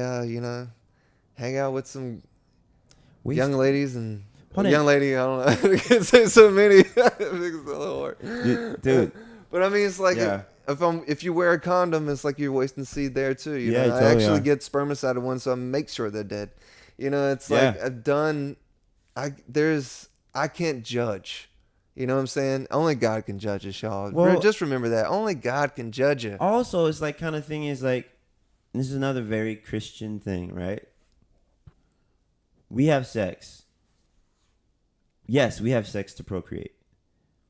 hang out with some young ladies and young lady. I don't know. I can't say so many. It's a little hard, dude. But I mean, it's like Yeah. if you wear a condom, it's like you're wasting seed there too. You know, totally I actually are. get spermicide one, so I make sure they're dead. It's like I've done. I can't judge. You know what I'm saying? Only God can judge us, y'all. Well, just remember that. Only God can judge you. Also, it's like kind of thing is like, this is another very Christian thing, right? We have sex. Yes, we have sex to procreate.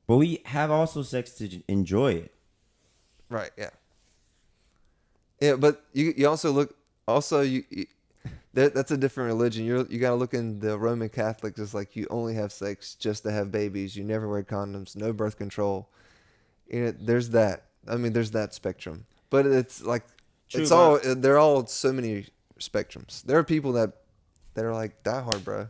But we have also sex to enjoy it. Right, yeah. Yeah, but you also look, that's a different religion. You got to look in the Roman Catholics. It's like you only have sex just to have babies. You never wear condoms, no birth control. There's that. I mean, there's that spectrum. But it's like, they're all so many spectrums. There are people that are like, die hard, bro.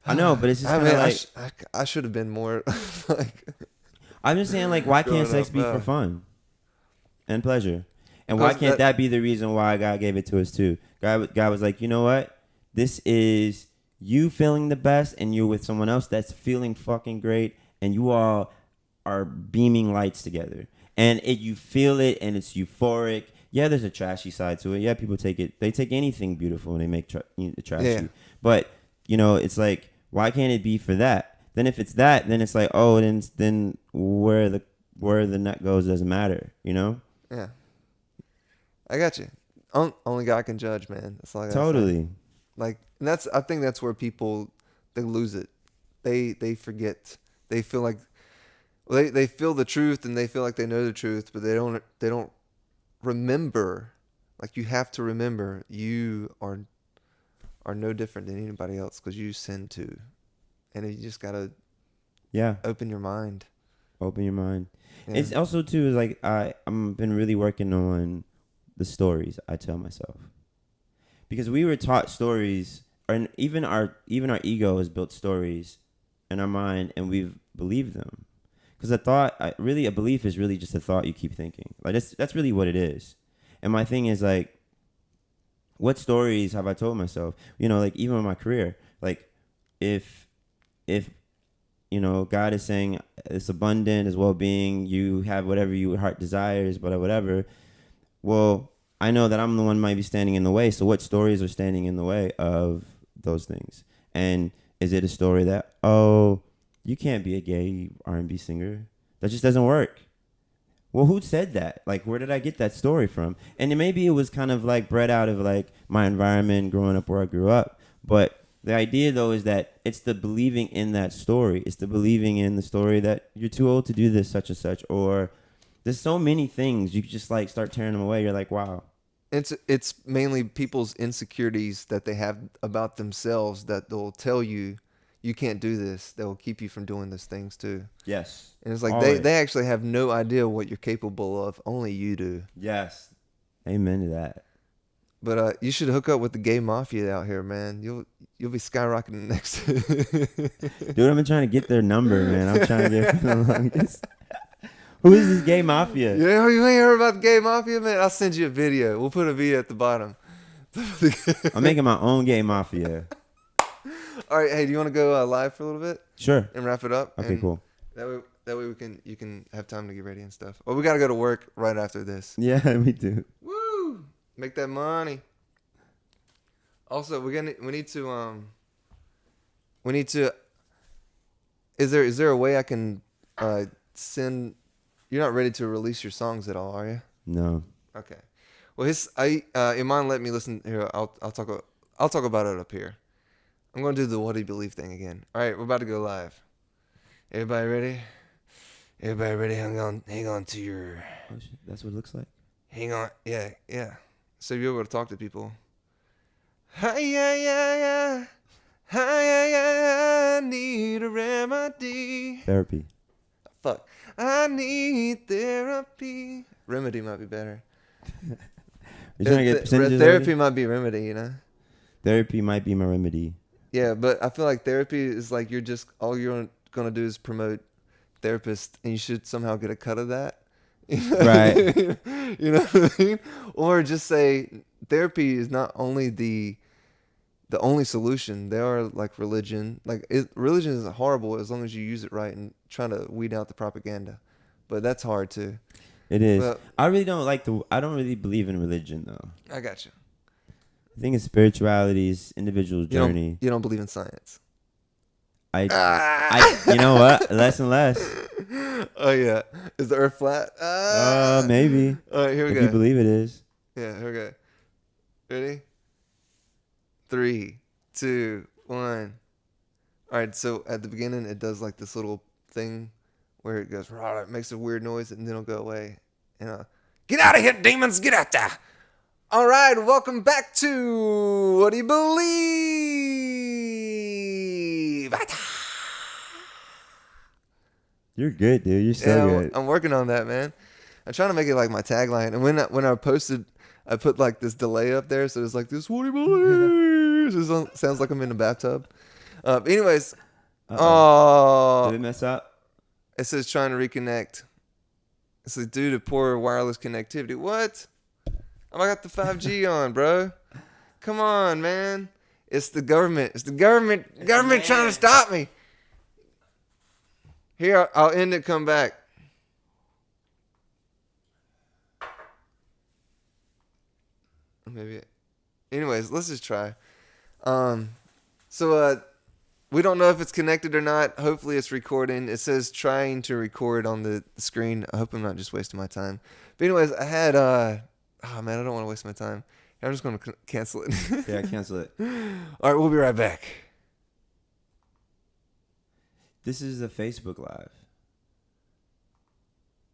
I know, but it's just kind of like, I should have been more like. I'm just saying, like, why can't sex be for fun and pleasure? And why can't that be the reason why God gave it to us too? God was like, you know what? This is you feeling the best, and you're with someone else that's feeling fucking great, and you all are beaming lights together, and you feel it, and it's euphoric. Yeah, there's a trashy side to it. Yeah, people take anything beautiful and they make trashy. Yeah. But it's like, why can't it be for that? Then if it's that, then it's like, oh, then where the nut goes doesn't matter, Yeah. I got you. Only God can judge, man. That's all I gotta totally say. Like, and I think that's where people, they lose it. They forget. They feel like they feel the truth and they feel like they know the truth, but they don't remember. Like, you have to remember you are no different than anybody else because you sin too, and you just gotta open your mind. Open your mind. Yeah. It's also too is like I'm been really working on the stories I tell myself, because we were taught stories, and even our ego has built stories in our mind, and we've believed them. Because a belief is really just a thought you keep thinking. Like that's really what it is. And my thing is like, what stories have I told myself? Like even in my career, like if God is saying it's abundant, it's well-being, you have whatever your heart desires, but whatever. Well, I know that I'm the one who might be standing in the way. So what stories are standing in the way of those things? And is it a story that, oh, you can't be a gay R&B singer? That just doesn't work. Well, who said that? Like, where did I get that story from? And then maybe it was kind of like bred out of like my environment growing up where I grew up. But the idea, though, is that it's the believing in that story. It's the believing in the story that you're too old to do this, such and such. Or there's so many things. You just like start tearing them away. You're like, wow. It's mainly people's insecurities that they have about themselves that they'll tell you can't do this. That will keep you from doing those things too. Yes. And it's like they actually have no idea what you're capable of. Only you do. Yes. Amen to that. But you should hook up with the gay mafia out here, man. You'll be skyrocketing next. Dude, I've been trying to get their number, man. I'm trying to get for the longest. Who is this gay mafia? Yeah, you ain't heard about the gay mafia, man? I'll send you a video. We'll put a video at the bottom. I'm making my own gay mafia. All right, hey, do you want to go live for a little bit Sure. and wrap it up? Okay, And cool. That way you can have time to get ready and stuff. Well, we gotta go to work right after this. Yeah, we do. Woo! Make that money. Also, we need to. Is there a way I can send? You're not ready to release your songs at all, are you? No. Okay. Well, Iman let me listen here. I'll talk about it up here. I'm gonna do the what do you believe thing again. All right, we're about to go live. Everybody ready? Everybody ready? Hang on to your. Oh, shit. That's what it looks like. Hang on. Yeah. So you're able to talk to people. Hi, yeah. Hi, yeah. I need a remedy. Therapy. Fuck. I need therapy. Remedy might be better. You're trying to get percentages therapy already? might be remedy, you know? Therapy might be my remedy. Yeah, but I feel like therapy is like all you're going to do is promote therapists, and you should somehow get a cut of that. Right. You know what I mean? Or just say therapy is not only the only solution. There are like religion. Religion isn't horrible as long as you use it right and try to weed out the propaganda. But that's hard too. It is. But, I don't really believe in religion though. I got you. I think it's spirituality's individual journey. You don't believe in science. You know what? Less and less. Oh yeah. Is the Earth flat? Maybe. All right, here we If go. you believe it is. Yeah, here we go. Ready? 3, 2, 1. All right, so at the beginning, it does like this little thing where it goes, rah, it makes a weird noise, and then it'll go away. And get out of here, demons! Get out there! All right, welcome back to What Do You Believe? You're good, dude. You're so good. I'm working on that, man. I'm trying to make it like my tagline. And when I posted, I put like this delay up there, so it's like this. What do you believe? It sounds like I'm in a bathtub. Anyways, Did it mess up? It says trying to reconnect. It says due to poor wireless connectivity. What? I got the 5G on, bro. Come on, man. It's the government. It's the government. Government trying to stop me. Here, I'll end it. Come back. Maybe. Anyways, let's just try. So we don't know if it's connected or not. Hopefully it's recording. It says trying to record on the screen. I hope I'm not just wasting my time. But anyways, I had oh man, I don't want to waste my time. I'm just going to cancel it. Yeah, cancel it. All right, we'll be right back. This is a Facebook Live.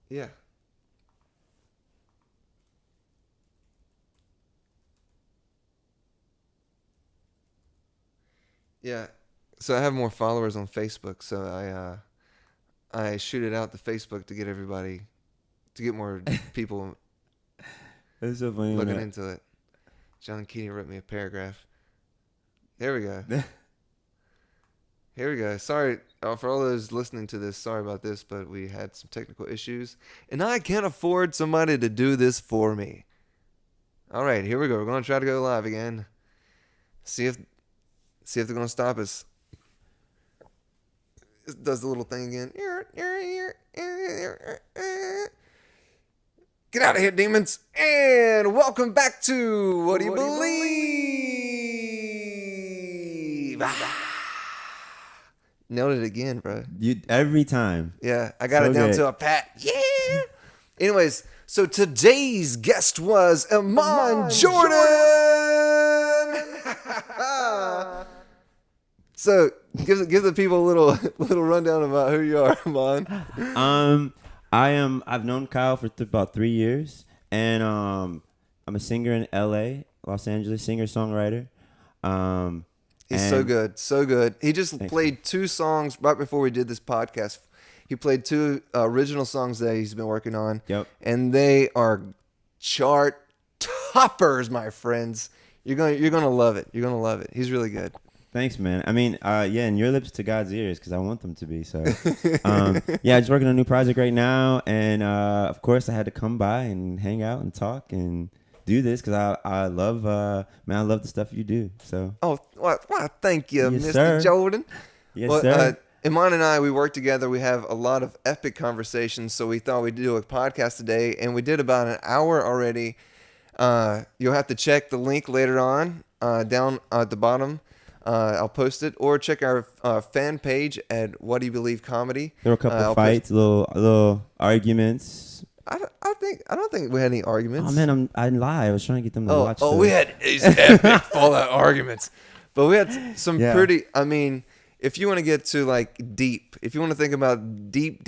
Yeah. Yeah. So I have more followers on Facebook, so I shoot it out to Facebook to get everybody, to get more people That's so funny. looking into it. John Keeney wrote me a paragraph. There we go. Here we go. Sorry for all those listening to this. Sorry about this, but we had some technical issues, and I can't afford somebody to do this for me. All right, here we go. We're gonna try to go live again. See if they're gonna stop us. It does the little thing again. Get out of here, demons! And welcome back to What Do You Believe? Nailed it again, bro. You every time. Yeah, I got So it down good. to a pat. Yeah. Anyways, so today's guest was Iman Jordan. So give the people a little rundown about who you are, Iman. I've known Kyle for about 3 years, and I'm a singer in LA, Los Angeles, singer-songwriter. He's so good. He just Thanks, played 2 songs right before we did this podcast. He played 2 original songs that he's been working on. Yep. And they are chart toppers, my friends. You're gonna love it. You're gonna love it. He's really good. Thanks, man. I mean, yeah, and your lips to God's ears, because I want them to be. So, yeah, just working on a new project right now, and of course, I had to come by and hang out and talk and do this because I love man, I love the stuff you do. So well, thank you, Yes, Mr. sir. Jordan. yes, Well, sir. Iman and I, we work together. We have a lot of epic conversations, so we thought we'd do a podcast today, and we did about an hour already. You'll have to check the link later on down at the bottom. I'll post it, or check our fan page at What Do You Believe Comedy. There were a couple I'll of fights, little arguments. I don't think we had any arguments. Oh man, I lie. I was trying to get them to watch. We had these epic fallout arguments, but we had some Yeah. pretty. I mean, if you want to get to like deep, if you want to think about deep,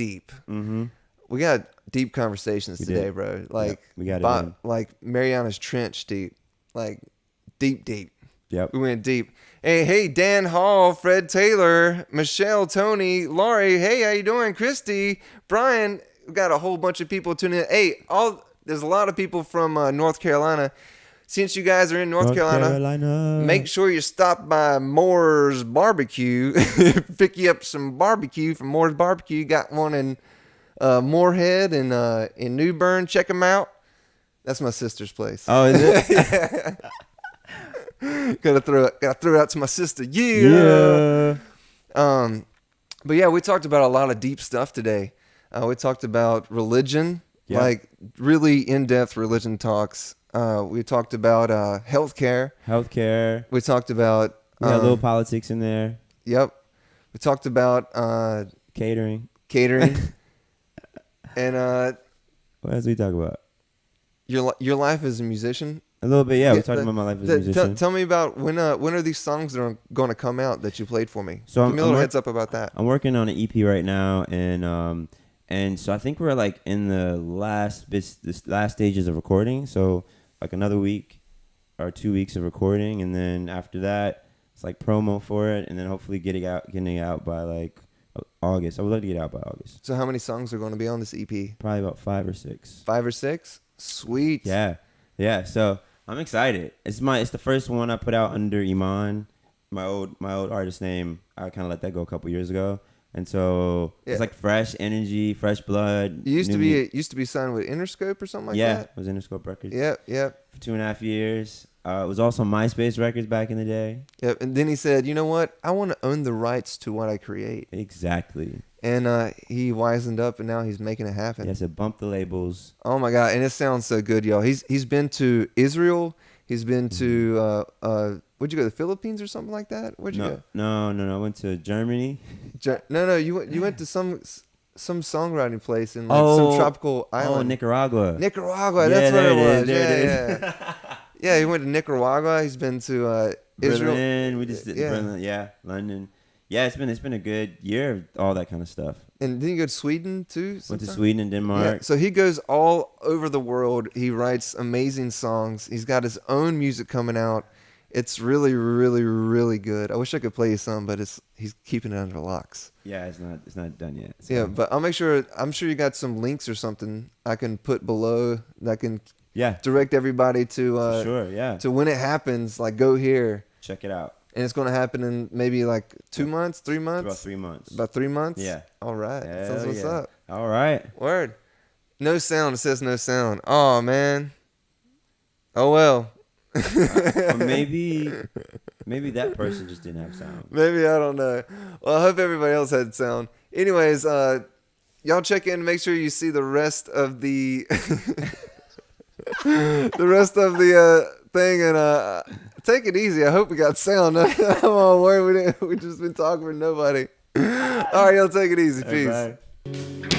Mm-hmm. we got deep conversations We today, did. bro. Like we got it in. like Mariana's Trench deep, like deep. Yep. We went deep. Hey, Dan Hall, Fred Taylor, Michelle, Tony, Laurie. Hey, how you doing? Christy, Brian. We got a whole bunch of people tuning in. Hey, there's a lot of people from North Carolina. Since you guys are in North Carolina, make sure you stop by Moore's Barbecue. Pick you up some barbecue from Moore's Barbecue. Got one in Moorhead and in New Bern. Check them out. That's my sister's place. Oh, is it? Yeah. Gotta throw it out to my sister. Yeah. But yeah, we talked about a lot of deep stuff today. We talked about religion, like really in-depth religion talks. We talked about healthcare. We talked about we got a little politics in there. Yep. We talked about Catering. And What else we talk about? your life as a musician. A little bit, yeah. We talked about my life as a musician. Tell me about when are these songs that are going to come out that you played for me? So Give me a little heads up about that. I'm working on an EP right now, and so I think we're like in the last stages of recording. So like another week or 2 weeks of recording, and then after that, it's like promo for it, and then hopefully getting it out by like August. I would like to get it out by August. So how many songs are going to be on this EP? Probably about 5 or 6. 5 or 6? Sweet. Yeah. So I'm excited. It's the first one I put out under Iman, my old artist name. I kind of let that go a couple years ago, and so it's like fresh energy, fresh blood. You used to be signed with Interscope or something like that. Yeah, it was Interscope Records. Yep. For 2.5 years. It was also MySpace Records back in the day. Yep. And then he said, "You know what? I want to own the rights to what I create." Exactly. And he wisened up, and now he's making it happen. Yes, it bumped the labels. Oh my God! And it sounds so good, y'all. He's been to Israel. He's been to where'd you go? The Philippines or something like that? Where'd you go? No. I went to Germany. No. You went to some songwriting place in like some tropical island. Oh, Nicaragua. Nicaragua. That's what it was. Yeah. Yeah, he went to Nicaragua. He's been to Israel. Berlin. We just did Berlin. Yeah, London. Yeah, it's been a good year of all that kind of stuff. And then you go to Sweden too? Went to Sweden and Denmark. Yeah, so he goes all over the world. He writes amazing songs. He's got his own music coming out. It's really, really, really good. I wish I could play you some, but he's keeping it under locks. Yeah, it's not done yet. So. Yeah, but I'm sure you got some links or something I can put below that can direct everybody to to when it happens, like go here. Check it out. And it's going to happen in maybe like 2 months, 3 months? About 3 months. About 3 months? Yeah. All right. That's what's up. All right. Word. No sound. It says no sound. Oh, man. Oh, well. Maybe that person just didn't have sound. Maybe. I don't know. Well, I hope everybody else had sound. Anyways, y'all check in. Make sure you see the rest of the thing, and take it easy. I hope we got sound. I'm all worried we just been talking with nobody. All right, y'all take it easy. Peace. Bye.